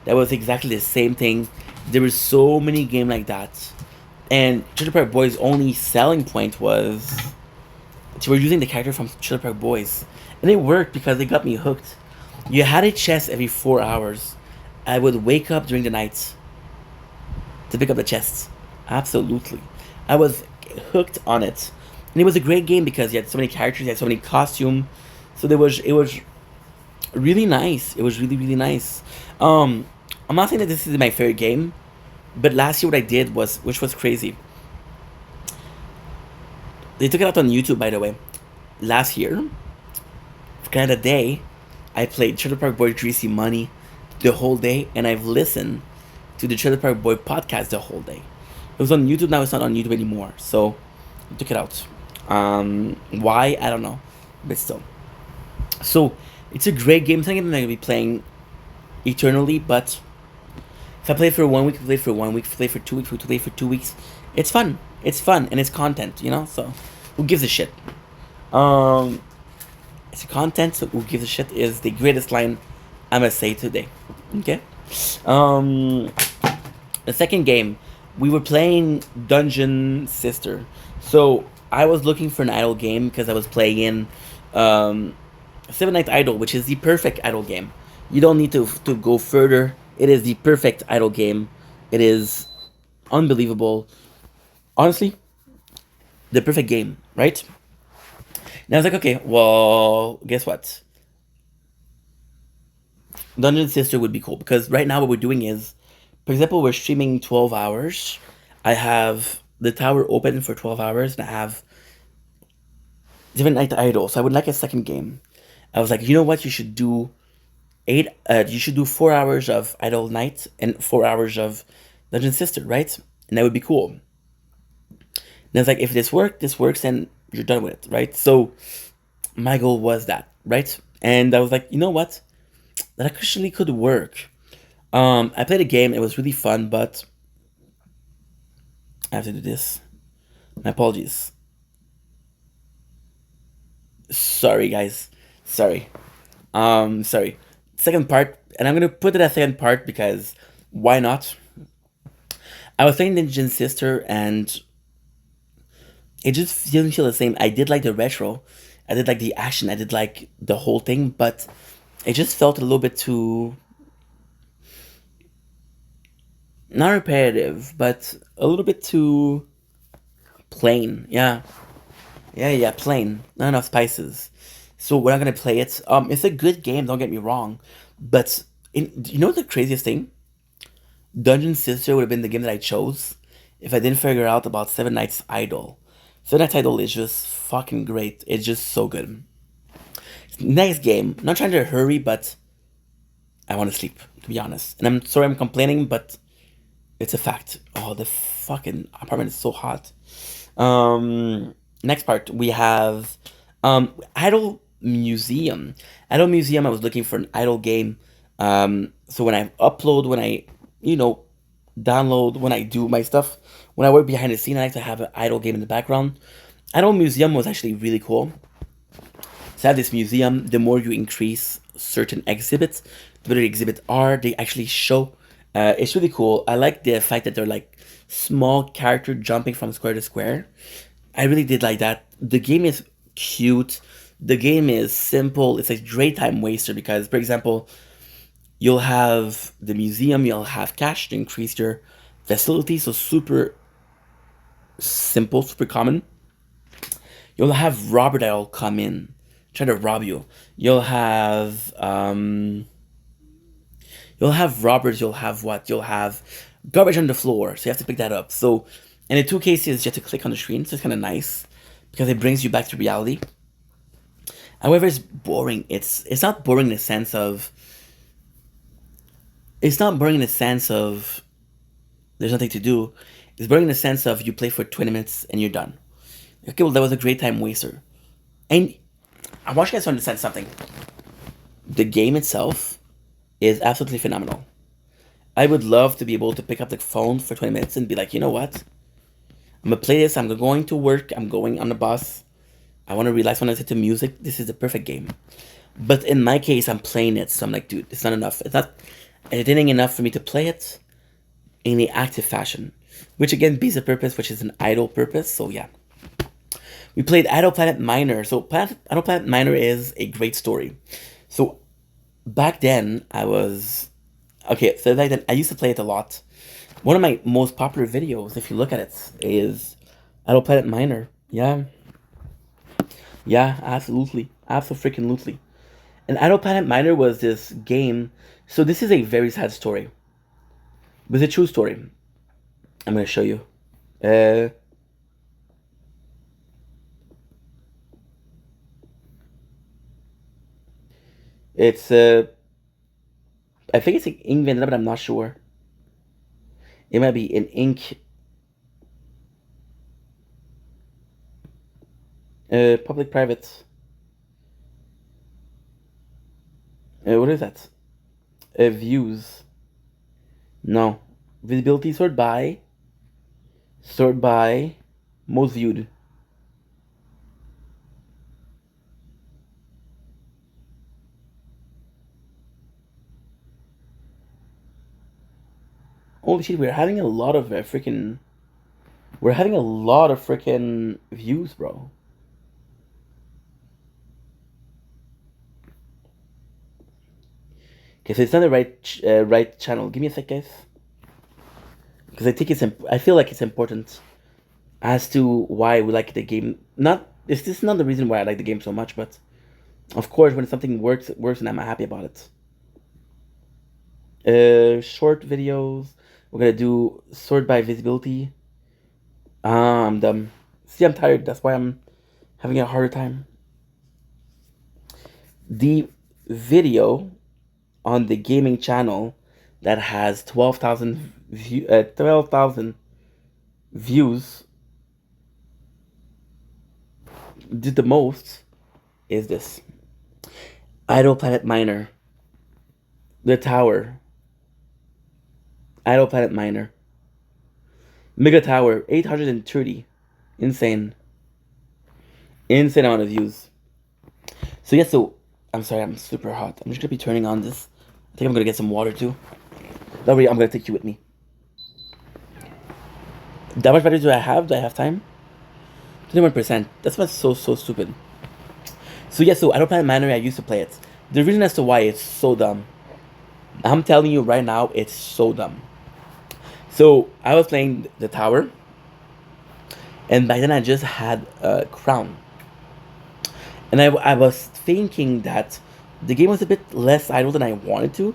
Speaker 1: That was exactly the same thing. There were so many games like that. And Trailer Park Boys' only selling point was they were using the character from Trailer Park Boys. And it worked because it got me hooked. You had a chest every 4 hours. I would wake up during the night to pick up the chests. Absolutely. I was hooked on it. And it was a great game because you had so many characters, you had so many costumes. So it was really nice. It was really, really nice. I'm not saying that this is my favorite game, but last year what I did was, which was crazy. They took it out on YouTube, by the way. Last year, for Canada Day, I played Trailer Park Boy Greasy Money the whole day, and I've listened to the Trailer Park Boy podcast the whole day. It was on YouTube, now it's not on YouTube anymore, so I took it out. Why? I don't know, but still. So, it's a great game. It's not a game I'm going to be playing eternally, but if I play for 1 week, I play for 1 week. If I play for 2 weeks, we play for 2 weeks. It's fun. It's fun, and it's content, you know? So, who gives a shit? It's content, so who gives a shit is the greatest line I'm going to say today. Okay? The second game, we were playing Dungeon Sister. So, I was looking for an idle game because I was playing Seven Night Idol, which is the perfect idle game. You don't need to go further. It is the perfect idle game. It is unbelievable. Honestly, the perfect game, right? And I was like, okay, well, guess what? Dungeon Sister would be cool because right now what we're doing is, for example, we're streaming 12 hours. I have the tower open for 12 hours and I have Seven Night Idol. So I would like a second game. I was like, you know what? You should do 4 hours of Idle Night and 4 hours of Dungeon Sister, right? And that would be cool. And I was like, if this works, then you're done with it, right? So my goal was that, right? And I was like, you know what? That actually could work. I played a game. It was really fun, but I have to do this. My apologies. Sorry, guys. Sorry. Sorry. Second part, and I'm gonna put it as second part because why not? I was playing Ninja Sister, and it just didn't feel the same. I did like the retro, I did like the action, I did like the whole thing, but it just felt a little bit too not repetitive, but a little bit too plain. Yeah, yeah, plain. Not enough spices. So we're not gonna play it. It's a good game. Don't get me wrong, but you know the craziest thing? Dungeon Sister would have been the game that I chose if I didn't figure out about Seven Nights Idol. Seven Nights Idol is just fucking great. It's just so good. Next game. Not trying to hurry, but I want to sleep, to be honest. And I'm sorry I'm complaining, but it's a fact. Oh, the fucking apartment is so hot. Next part, we have Idol Museum. Idol Museum, I was looking for an idle game. So when I upload, when I, you know, download, when I do my stuff, when I work behind the scene, I like to have an idle game in the background. Idol Museum was actually really cool. So at this museum, the more you increase certain exhibits, the better the exhibits are. They actually show. It's really cool. I like the fact that they're like small character jumping from square to square. I really did like that. The game is cute. The game is simple. It's a great time waster because, for example, you'll have the museum, you'll have cash to increase your facility. So super simple, super common. You'll have robber that'll come in, try to rob you. You'll have robbers. You'll have what? You'll have garbage on the floor. So you have to pick that up. So in the two cases, you have to click on the screen. So it's kind of nice because it brings you back to reality. However, it's boring. It's not boring in the sense of it's not boring in the sense of there's nothing to do. It's boring in the sense of you play for 20 minutes and you're done. Okay, well that was a great time waster. And I want you guys to understand something. The game itself is absolutely phenomenal. I would love to be able to pick up the phone for 20 minutes and be like, you know what? I'm gonna play this. I'm going to work. I'm going on the bus. I want to relax when I listen to music. This is the perfect game. But in my case, I'm playing it, so I'm like, dude, it's not enough. It's not entertaining enough for me to play it in the active fashion, which again beats the purpose, which is an idle purpose. So yeah, we played Idle Planet Miner. So Idle Planet Miner is a great story. So back then, I was okay. So back then, I used to play it a lot. One of my most popular videos, if you look at it, is Idle Planet Miner. Yeah, yeah, absolutely, absolutely. And Idle Planet Miner was this game. So this is a very sad story. It was a true story. I'm gonna show you. Uh, it's I think it's in England, but I'm not sure. It might be in ink. Public private. What is that? Views. No. Visibility sort by most viewed. Holy shit, we're having a lot of freaking views, bro. Okay, so it's not the right channel. Give me a sec, guys, because I think I feel like it's important as to why we like the game. Not this is not the reason why I like the game so much, but of course, when something works, and I'm happy about it. Short videos. We're gonna do sort by visibility. I'm dumb. See, I'm tired. That's why I'm having a harder time. The video on the gaming channel that has 12,000 views did the most is this Idle Planet Miner, the tower. Idle Planet Miner. Mega Tower, 830. Insane. Insane amount of views. So yeah, so I'm sorry, I'm super hot. I'm just gonna be turning on this. I think I'm gonna get some water too. Don't worry, I'm gonna take you with me. How much battery do I have? Do I have time? 21%. That's what's so stupid. So yeah, so I don't play Manor. I used to play it. The reason as to why it's so dumb, I'm telling you right now, it's so dumb. So I was playing the tower, and by then I just had a crown, and I was thinking that the game was a bit less idle than I wanted to,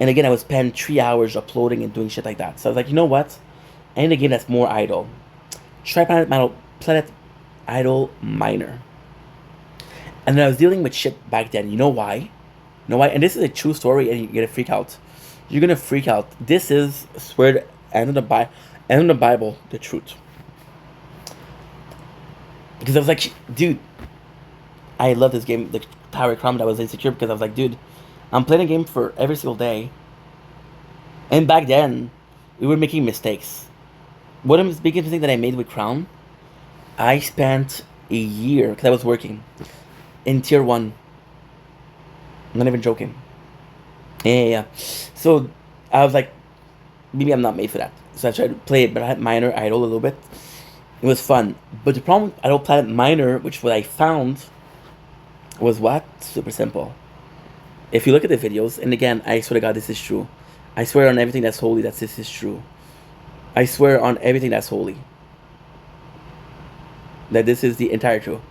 Speaker 1: and again I was spending 3 hours uploading and doing shit like that. So I was like, you know what? I need a game that's more idle. Try Planet Idle Miner. And then I was dealing with shit back then. You know why? You know why? And this is a true story, and you're gonna freak out. You're gonna freak out. This is, I swear to end of the Bible, the truth. Because I was like, dude, I love this game, the Tower Crown. I was insecure because I was like, dude, I'm playing a game for every single day. And back then, we were making mistakes. One of the biggest mistake that I made with Crown, I spent a year because I was working in tier 1. I'm not even joking. Yeah. So I was like, maybe I'm not made for that. So I tried to play it, but I had Minor Idol a little bit. It was fun. But the problem with Idol Planet Minor, which what I found, was what? Super simple. If you look at the videos, and again, I swear to God, this is true. I swear on everything that's holy that this is true. I swear on everything that's holy that this is the entire truth.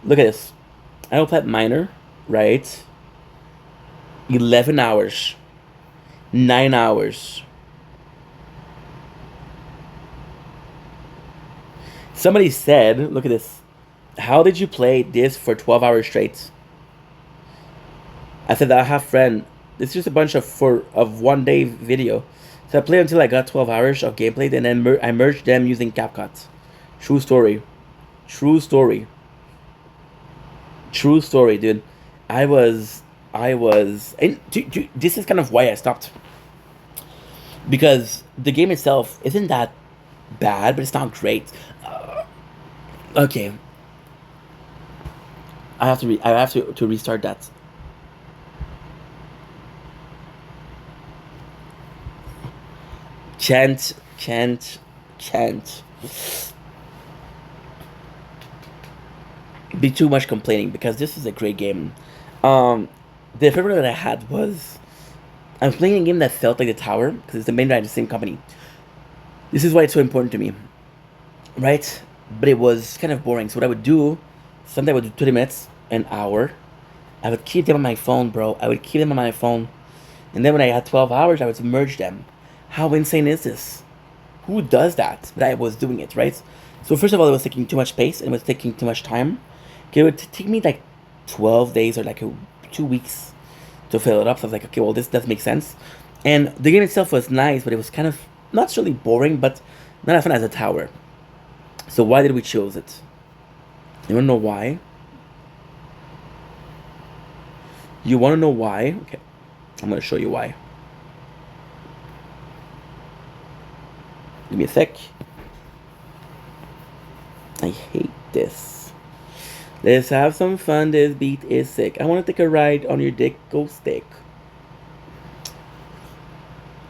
Speaker 1: Look at this. Idol Planet Minor, right? 11 hours. 9 hours. Somebody said, look at this. How did you play this for 12 hours straight? I said, I have friend. This is just a bunch of 1 day video. So I played until I got 12 hours of gameplay, and then I merged them using CapCut. True story. True story. True story, dude. And this is kind of why I stopped. Because the game itself isn't that bad, but it's not great. Okay. I have to restart that. Can't be too much complaining because this is a great game. The favorite that I had was I was playing a game that felt like the tower because it's the main by the same company. This is why it's so important to me, right? But it was kind of boring. So what I would do, sometimes I would do 20 minutes, an hour. I would keep them on my phone, bro. I would keep them on my phone, and then when I had 12 hours, I would merge them. How insane is this? Who does that? But I was doing it, right? So first of all, it was taking too much space and it was taking too much time. Okay, it would take me like 12 days or like 2 weeks to fill it up. So I was like, okay, well, this does make sense. And the game itself was nice, but it was kind of not really boring, but not as fun as a tower. So why did we choose it? You wanna know why? You wanna know why? Okay, I'm gonna show you why. Give me a sec. I hate this. Let's have some fun. This beat is sick. I want to take a ride on your dick. Go stick.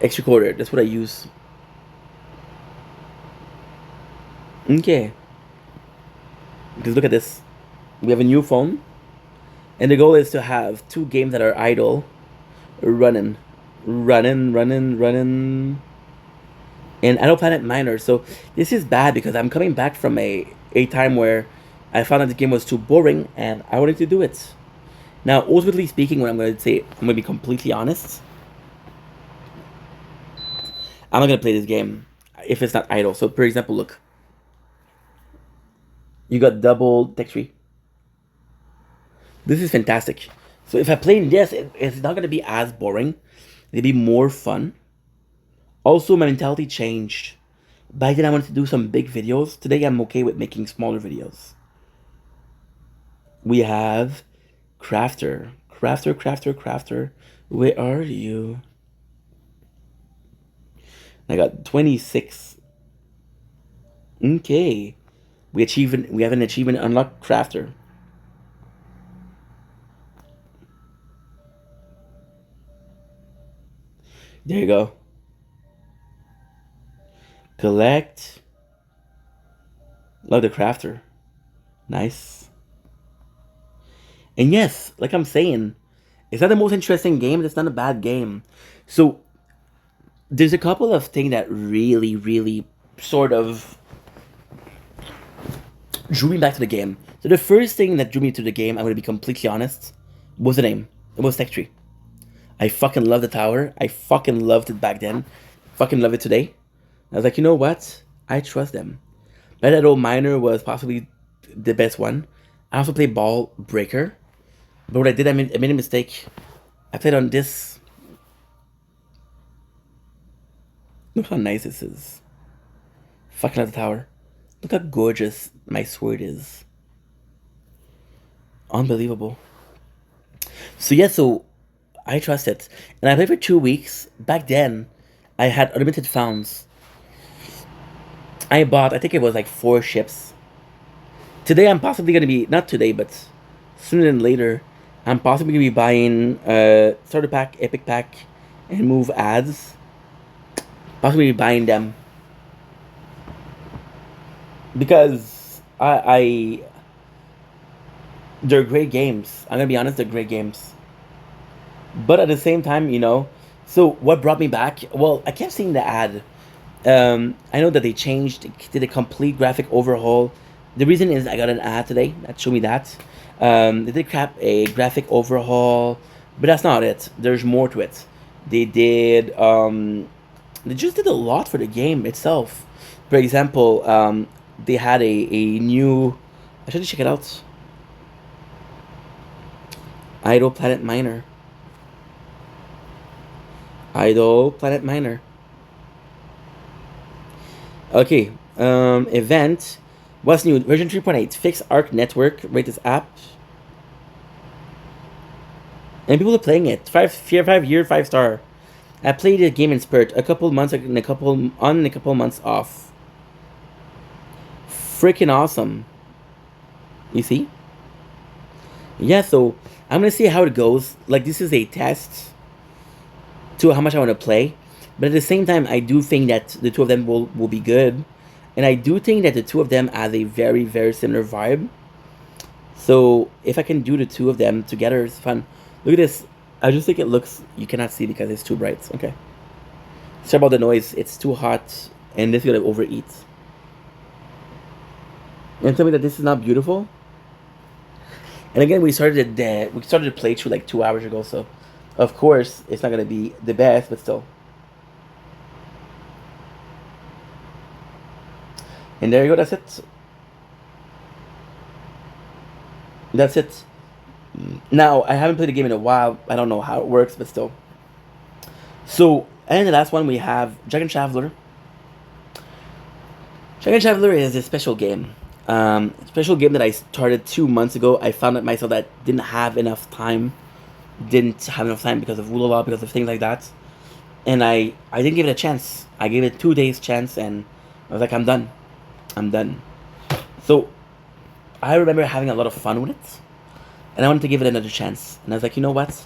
Speaker 1: Extra quarter. That's what I use. Okay. Because look at this. We have a new phone. And the goal is to have 2 games that are idle running. And Idle Planet Miner. So this is bad because I'm coming back from a time where I found that the game was too boring and I wanted to do it. Now, ultimately speaking, what I'm going to say, I'm going to be completely honest. I'm not going to play this game if it's not idle. So, for example, look. You got double tech tree. This is fantastic. So if I play this, it's not going to be as boring. It'll be more fun. Also, my mentality changed. Back then, I wanted to do some big videos. Today, I'm okay with making smaller videos. We have Crafter. Crafter. Where are you? I got 26. Okay. We have an achievement unlocked crafter. There you go. Collect. Love the crafter. Nice. And yes, like I'm saying, it's not the most interesting game, but it's not a bad game. So there's a couple of things that really, really sort of drew me back to the game. So the first thing that drew me to the game, I'm gonna be completely honest, was the name. It was Tech Tree. I fucking love the tower. I fucking loved it back then. Fucking love it today. I was like, you know what? I trust them. That old miner was possibly the best one. I also played Ball Breaker. But what I did, I made a mistake. I played on this. Look how nice this is. Fucking love the tower. Look how gorgeous my sword is. Unbelievable. So yeah, so I trust it. And I played for 2 weeks. Back then, I had unlimited founds. I bought, I think it was like 4 ships. Today I'm possibly going to be, not today, but sooner than later, I'm possibly going to be buying starter pack, epic pack, and move ads. Possibly buying them. Because they're great games. I'm going to be honest, they're great games. But at the same time, you know, so what brought me back? Well, I kept seeing the ad. I know that they changed, did a complete graphic overhaul. The reason is I got an ad today that showed me that. They did a graphic overhaul, but that's not it. There's more to it. They did, they just did a lot for the game itself. For example, they had a new, I should check it out. Idle Planet Miner. Idle Planet Miner. Okay, event. What's new? Version 3.8. Fix Arc Network. Rate this app. And people are playing it. 5 year, 5-star. I played the game in Spurt. A couple months and a couple months off. Freaking awesome. You see? Yeah, so I'm gonna see how it goes. Like, this is a test to how much I want to play. But at the same time, I do think that the two of them will be good. And I do think that the two of them have a very, very similar vibe. So if I can do the two of them together, it's fun. Look at this. I just think it looks... You cannot see because it's too bright. Okay. Sorry about the noise. It's too hot. And this is going to overeat. And tell me that this is not beautiful? And again, we started the playthrough like 2 hours ago. So, of course, it's not going to be the best, but still. And there you go, that's it. That's it. Now, I haven't played the game in a while. I don't know how it works, but still. So, and the last one we have Dragon Traveler. Dragon Traveler is a special game. Special game that I started 2 months ago. I found out myself that didn't have enough time. Didn't have enough time because of Woola, because of things like that. And I didn't give it a chance. I gave it 2 days chance and I was like, I'm done. I'm done. So, I remember having a lot of fun with it. And I wanted to give it another chance. And I was like, you know what?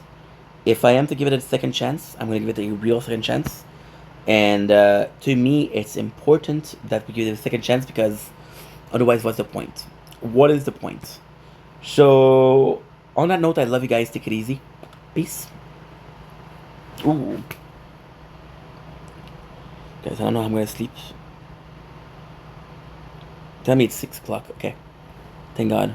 Speaker 1: If I am to give it a second chance, I'm going to give it a real second chance. And to me, it's important that we give it a second chance because otherwise, what's the point? What is the point? So, on that note, I love you guys. Take it easy. Peace. Ooh. Guys, I don't know how I'm going to sleep. Tell me it's 6 o'clock. Okay. Thank God.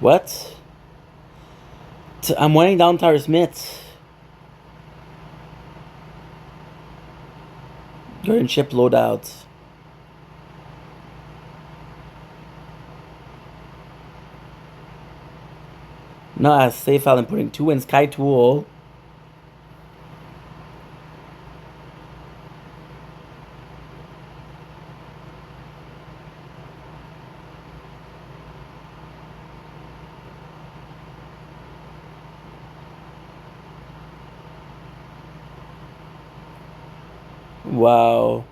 Speaker 1: What? I'm winding down Tower Smith. Garden ship loadout. Not as safe out and putting two in Sky Tool. Wow.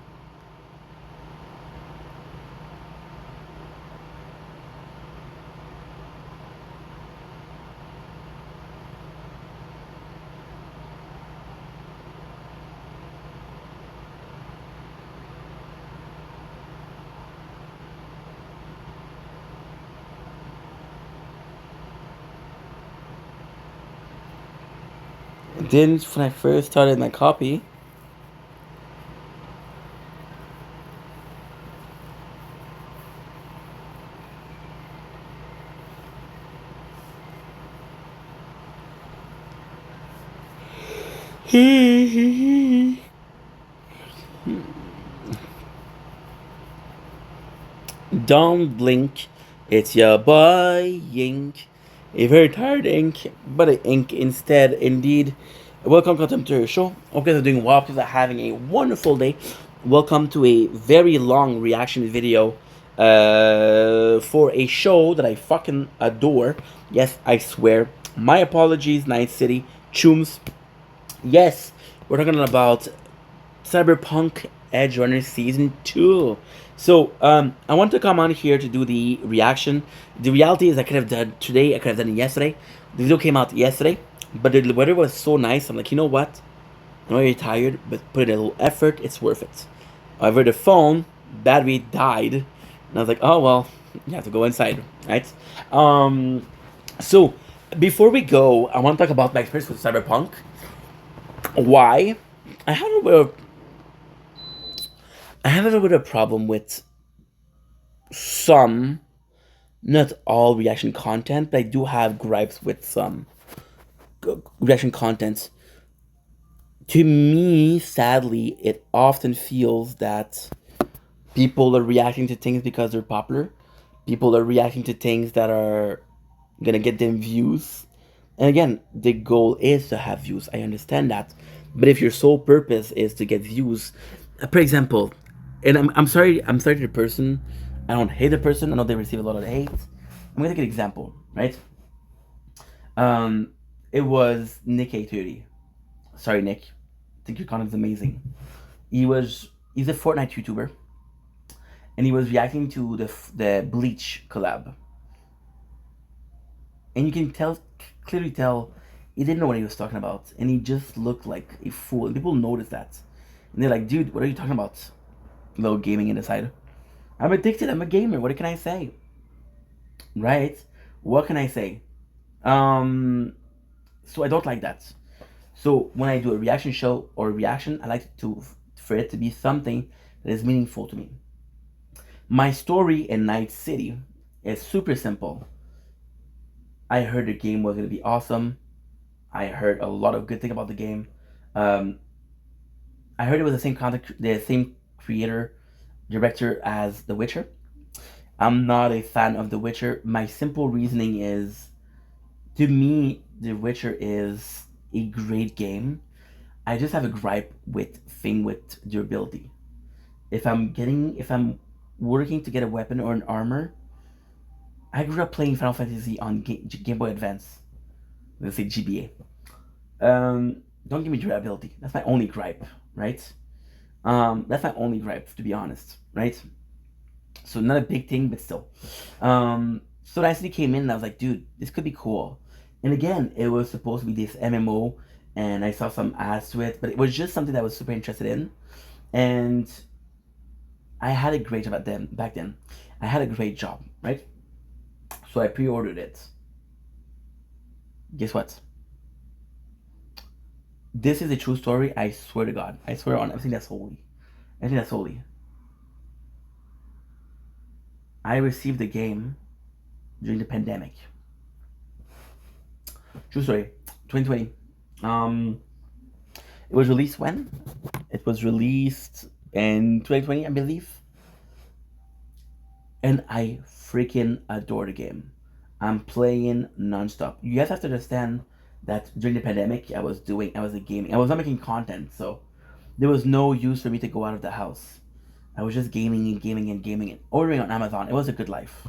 Speaker 1: Didn't when I first started my copy. Don't blink, it's your boy Ink. A very tired ink, but an ink instead, indeed. Welcome to the show. Hope you guys are doing well. Because are having a wonderful day. Welcome to a very long reaction video for a show that I fucking adore. Yes, I swear. My apologies, Night City. Chooms. Yes, we're talking about Cyberpunk Edge Runner Season 2. So, I want to come on here to do the reaction. The reality is I could have done today, I could have done it yesterday. The video came out yesterday, but the weather was so nice, I'm like, you know what? I know you're tired, but put in a little effort, it's worth it. However, the phone battery died, and I was like, oh well, you have to go inside, right? So, before we go, I want to talk about my experience with Cyberpunk. Why? I have a little bit of I have a little bit of problem with some, not all reaction content, but I do have gripes with some reaction content. To me, sadly, it often feels that people are reacting to things because they're popular. People are reacting to things that are gonna get them views. And again, the goal is to have views. I understand that. But if your sole purpose is to get views, for example, and I'm sorry to the person. I don't hate the person. I know they receive a lot of hate. I'm gonna take an example, right? Um, it was Nick A30. Sorry, Nick. I think your content's amazing. He's a Fortnite YouTuber, and he was reacting to the Bleach collab, and you can clearly tell he didn't know what he was talking about, and he just looked like a fool. And people noticed that, and they're like, "Dude, what are you talking about?" Little gaming in the side. I'm addicted. I'm a gamer. What can I say? Right? What can I say? Um, so I don't like that. So when I do a reaction show or a reaction, I like to for it to be something that is meaningful to me. My story in Night City is super simple. I heard the game was gonna be awesome. I heard a lot of good thing about the game. Um, I heard it was the same creator, director as The Witcher. I'm not a fan of The Witcher. My simple reasoning is, to me, The Witcher is a great game. I just have a gripe with durability. If I'm working to get a weapon or an armor, I grew up playing Final Fantasy on Game Boy Advance. Let's say GBA. Don't give me durability. That's my only gripe, right? That's my only gripe, to be honest, right? So not a big thing, but still. So I actually came in and I was like, dude, this could be cool. And again, it was supposed to be this MMO, and I saw some ads to it, but it was just something that I was super interested in. And I had a great job back then. I had a great job, right? So I pre-ordered it. Guess what? This is a true story. I swear to God. I swear on everything that's holy. Everything that's holy. I received the game during the pandemic. True story. 2020. It was released when? It was released in 2020, I believe. And I freaking adore the game. I'm playing nonstop. You guys have to understand that during the pandemic, I was a gaming. I was not making content, so there was no use for me to go out of the house. I was just gaming and gaming and gaming and ordering on Amazon. It was a good life.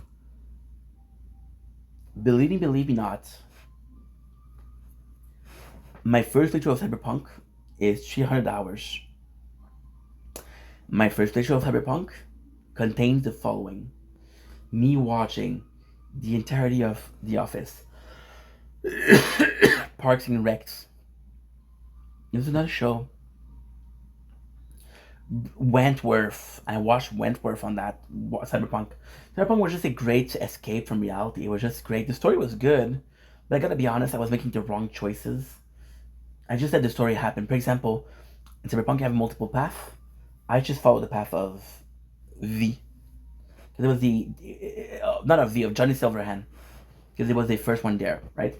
Speaker 1: Believe me not, my first playthrough of Cyberpunk is 300 hours. My first playthrough of Cyberpunk contains the following: me watching the entirety of The Office, Parks and Recs. There's another show, Wentworth. I watched Wentworth on that Cyberpunk. Cyberpunk was just a great escape from reality. It was just great. The story was good, but I gotta be honest, I was making the wrong choices. I just let the story happen. For example, in Cyberpunk, you have multiple paths. I just followed the path of V. Because it was not of V, of Johnny Silverhand. Because it was the first one there, right?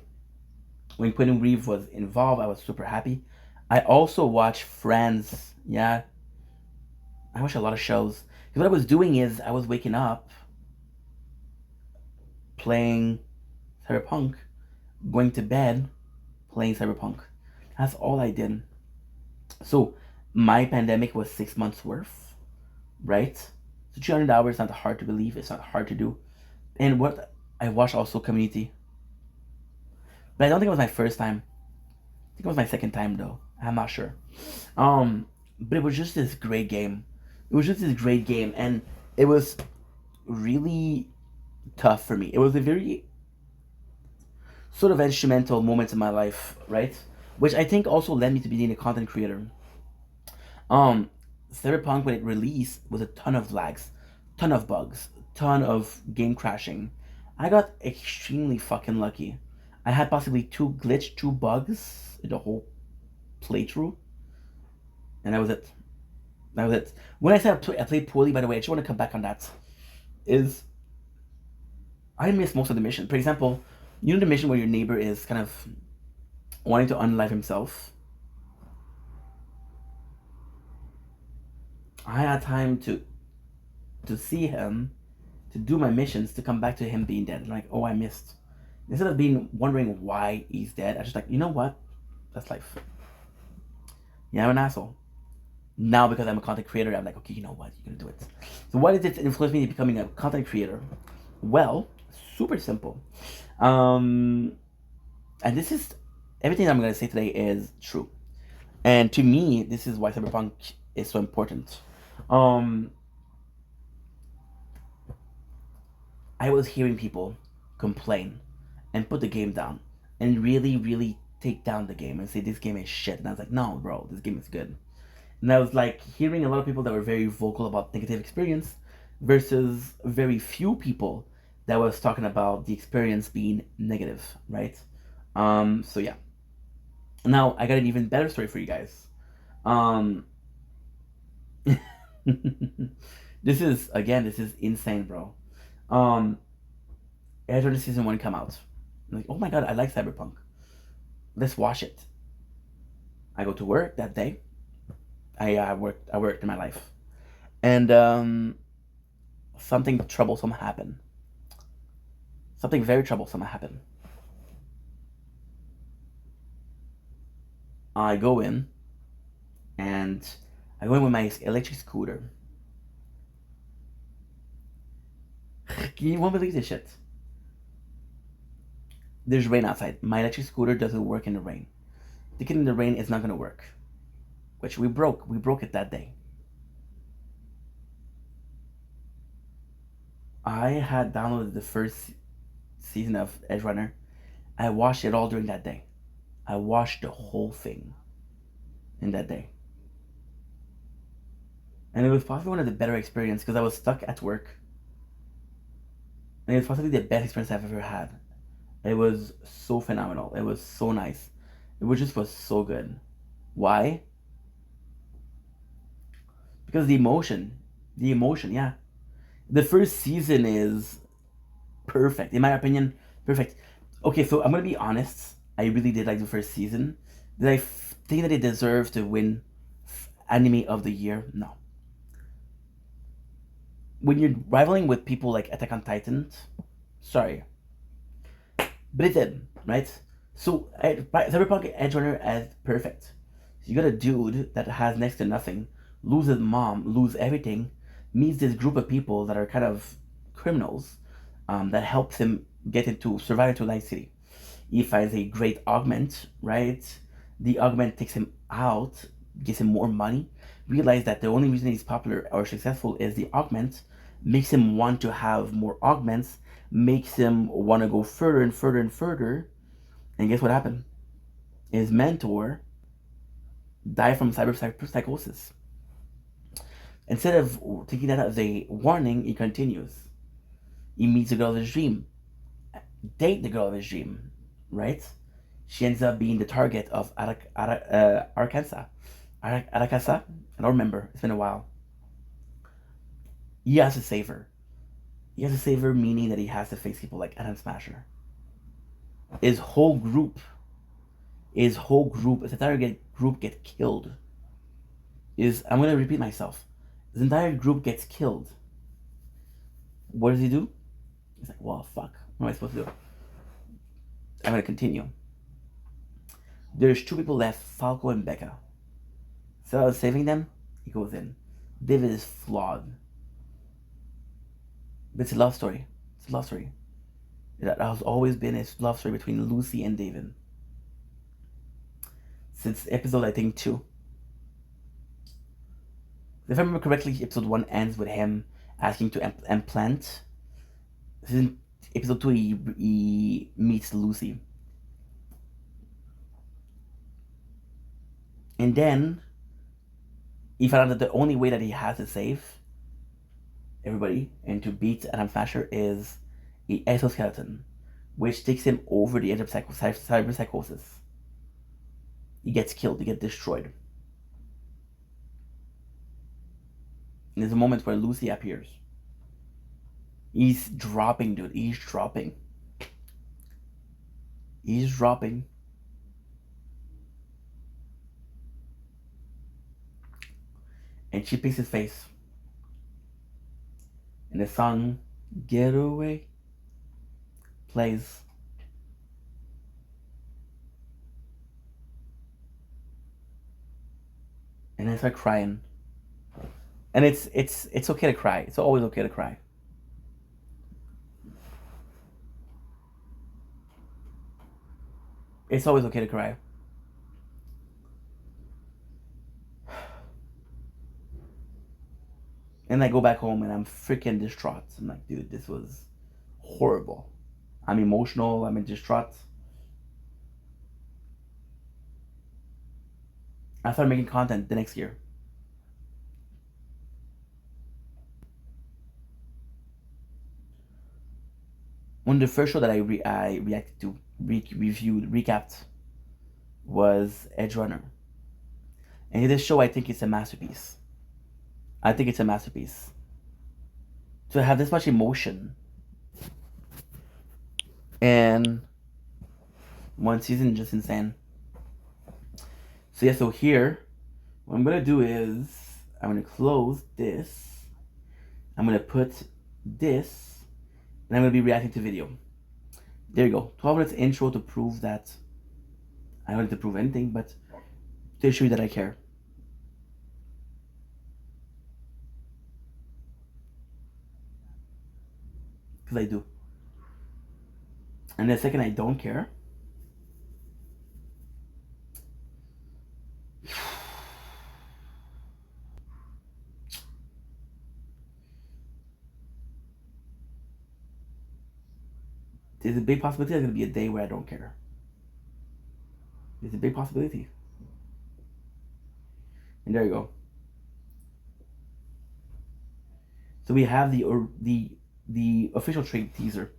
Speaker 1: When Quentin Reeve was involved, I was super happy. I also watched Friends. Yeah, I watch a lot of shows. Because what I was doing is I was waking up, playing Cyberpunk, going to bed, playing Cyberpunk. That's all I did. So my pandemic was 6 months worth, right? So 300 hours not hard to believe. It's not hard to do. And what I watched also Community, but I don't think it was my first time. I think it was my second time though. I'm not sure. But it was just this great game. It was just this great game, and it was really tough for me. It was a very sort of instrumental moment in my life, right? Which I think also led me to being a content creator. Um, Cyberpunk when it released was a ton of lags, ton of bugs, ton of game crashing. I got extremely fucking lucky. I had possibly two bugs in the whole playthrough, and that was it. That was it. When I said I played poorly, by the way, I just want to come back on that. Is I missed most of the mission. For example, you know the mission where your neighbor is kind of wanting to unalive himself. I had time to see him, to do my missions, to come back to him being dead. Like, oh, I missed. Instead of being wondering why he's dead, I just like, you know what? That's life. Yeah, I'm an asshole. Now because I'm a content creator, I'm like, okay, you know what? You're gonna do it. So why did it influence me to becoming a content creator? Well, super simple. Um, and this is everything I'm gonna say today is true. And to me, this is why cyberpunk is so important. Um, I was hearing people complain and put the game down and really, really take down the game and say this game is shit. And I was like, no, bro, this game is good. And I was like hearing a lot of people that were very vocal about negative experience versus very few people that was talking about the experience being negative, right? So yeah. Now I got an even better story for you guys. Um, this is insane, bro. Um, Edge of season one come out. I'm like, oh my god, I like Cyberpunk. Let's watch it. I go to work that day. I worked in my life, and something troublesome happened. Something very troublesome happened. I go in, and I go in with my electric scooter. You won't believe this shit. There's rain outside. My electric scooter doesn't work in the rain. Thinking in the rain is not gonna work. Which we broke. We broke it that day. I had downloaded the first season of Edge Runner. I watched it all during that day. I watched the whole thing in that day. And it was possibly one of the better experiences because I was stuck at work. And it was possibly the best experience I've ever had. It was so phenomenal. It was so nice. It was so good. Why? Because the emotion, yeah. The first season is perfect, in my opinion. Perfect. Okay, so I'm gonna be honest. I really did like the first season. Did I think that it deserved to win anime of the year? No. When you're rivaling with people like Attack on Titan, sorry, But it did, right? So Cyberpunk Edge Runner as perfect. So you got a dude that has next to nothing, loses mom, lose everything, meets this group of people that are kind of criminals, that helps him get into survive into Night City. He finds a great augment, right? The augment takes him out, gives him more money. Realize that the only reason he's popular or successful is the augment, makes him want to have more augments, makes him want to go further and further and further. And guess what happened? His mentor died from cyberpsychosis. Instead of taking that as a warning, he continues. He meets the girl of his dream, date the girl of his dream, right? She ends up being the target of Arkansas. Arakansas? I don't remember. It's been a while. He has to save her. He has to save her, meaning that he has to face people like Adam Smasher. His whole group, his entire group get killed. I'm gonna repeat myself. His entire group gets killed. What does he do? He's like, well, fuck. What am I supposed to do? I'm gonna continue. There's two people left, Falco and Becca. So saving them, he goes in. David is flawed. But it's a love story. It's a love story. That has always been a love story between Lucy and David. Since episode, I think, 2. If I remember correctly, episode 1 ends with him asking to implant. In episode 2, he meets Lucy. And then he found out that the only way that he has to save everybody and to beat Adam Smasher is an exoskeleton, which takes him over the edge of cyberpsychosis. He gets killed, he gets destroyed. And there's a moment where Lucy appears. He's dropping, dude. He's dropping. He's dropping. And she picks his face. And the song Get Away plays. And I start crying. And it's okay to cry. It's always okay to cry. It's always okay to cry. And I go back home and I'm freaking distraught. I'm like, dude, this was horrible. I'm emotional. I'm distraught. I started making content the next year. One of the first show that I reacted to, reviewed, recapped was Edge Runner. And this show, I think it's a masterpiece. I think it's a masterpiece. To have this much emotion and one season, just insane. So yeah, so here, what I'm gonna do is I'm gonna close this. I'm gonna put this, and I'm gonna be reacting to video. There you go. 12 minutes intro to prove that I don't need to prove anything, but to show you that I care. Because I do. And the second I don't care, there's a big possibility there's going to be a day where I don't care. There's a big possibility. And there you go. So we have the official trade teaser.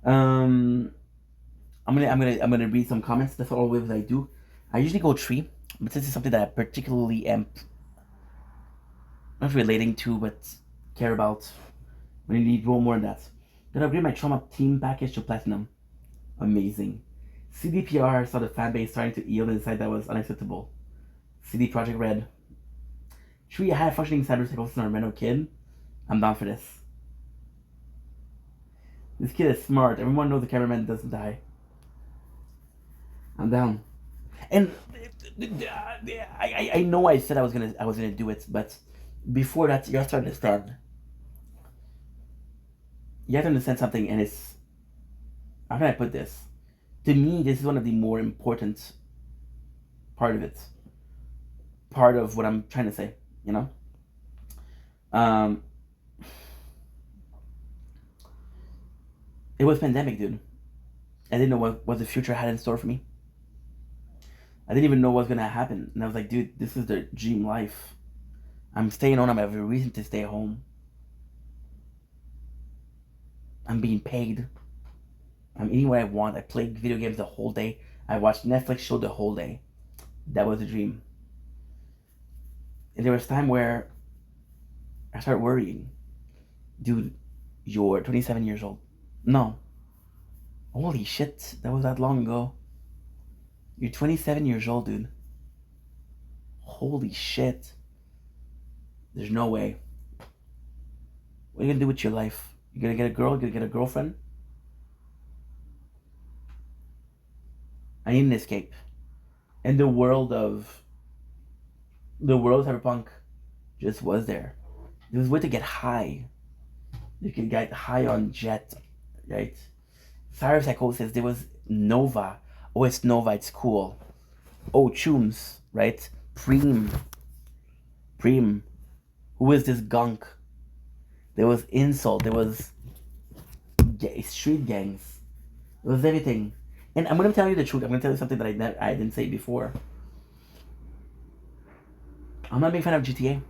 Speaker 1: I'm gonna read some comments. That's all I do. I usually go 3, but this is something that I particularly am not relating to, but care about. We need one more than that. Gonna upgrade my trauma team package to platinum. Amazing. CDPR saw the fanbase starting to yield and decided that was unacceptable. CD Project Red. Should we have functioning cyberpsychosis on a random kid? I'm down for this. This kid is smart. Everyone knows the cameraman doesn't die. I'm down. And I know I said I was gonna do it, but before that, you have to understand. You have to understand something, and it's, how can I put this? To me, this is one of the more important part of it. Part of what I'm trying to say, you know. Um, it was pandemic, dude. I didn't know what the future had in store for me. I didn't even know what was gonna happen, and I was like, dude, this is the dream life. I'm staying home. I have a reason to stay home. I'm being paid. I'm eating what I want. I played video games the whole day. I watched Netflix show the whole day. That was a dream. And there was time where I started worrying. Dude, you're 27 years old. No. Holy shit, that was that long ago. You're 27 years old, dude. Holy shit. There's no way. What are you gonna do with your life? You gonna get a girl? You gonna get a girlfriend? I need an escape. And the world of cyberpunk just was there. It was a way to get high. You could get high on jet, right? Cyber Psychosis, there was Nova. Oh, it's Nova, it's cool. Oh, Chooms, right? Preem. Who is this gunk? There was Insult, there was street gangs. It was everything. And I'm gonna tell you the truth. I'm gonna tell you something that I didn't say before. I'm not a big fan of GTA.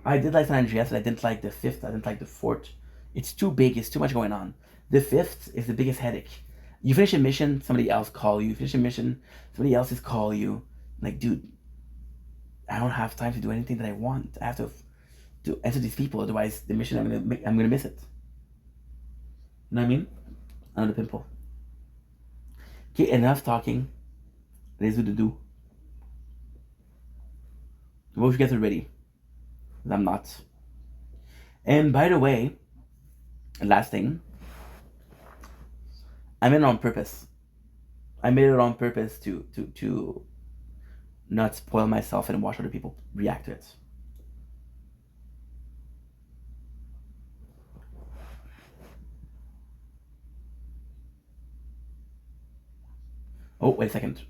Speaker 1: I did like San Andreas, but I didn't like the fifth. I didn't like the fourth. It's too big. It's too much going on. The fifth is the biggest headache. You finish a mission, somebody else call you. You finish a mission, somebody else is call you. Like, dude, I don't have time to do anything that I want. I have to answer these people. Otherwise, the mission I'm gonna miss it. You know what I mean? Another pimple. Okay, enough talking. Let's do the do. What if you guys are ready? I'm not. And by the way, last thing, I made it on purpose. I made it on purpose to not spoil myself and watch other people react to it. Oh, wait a second.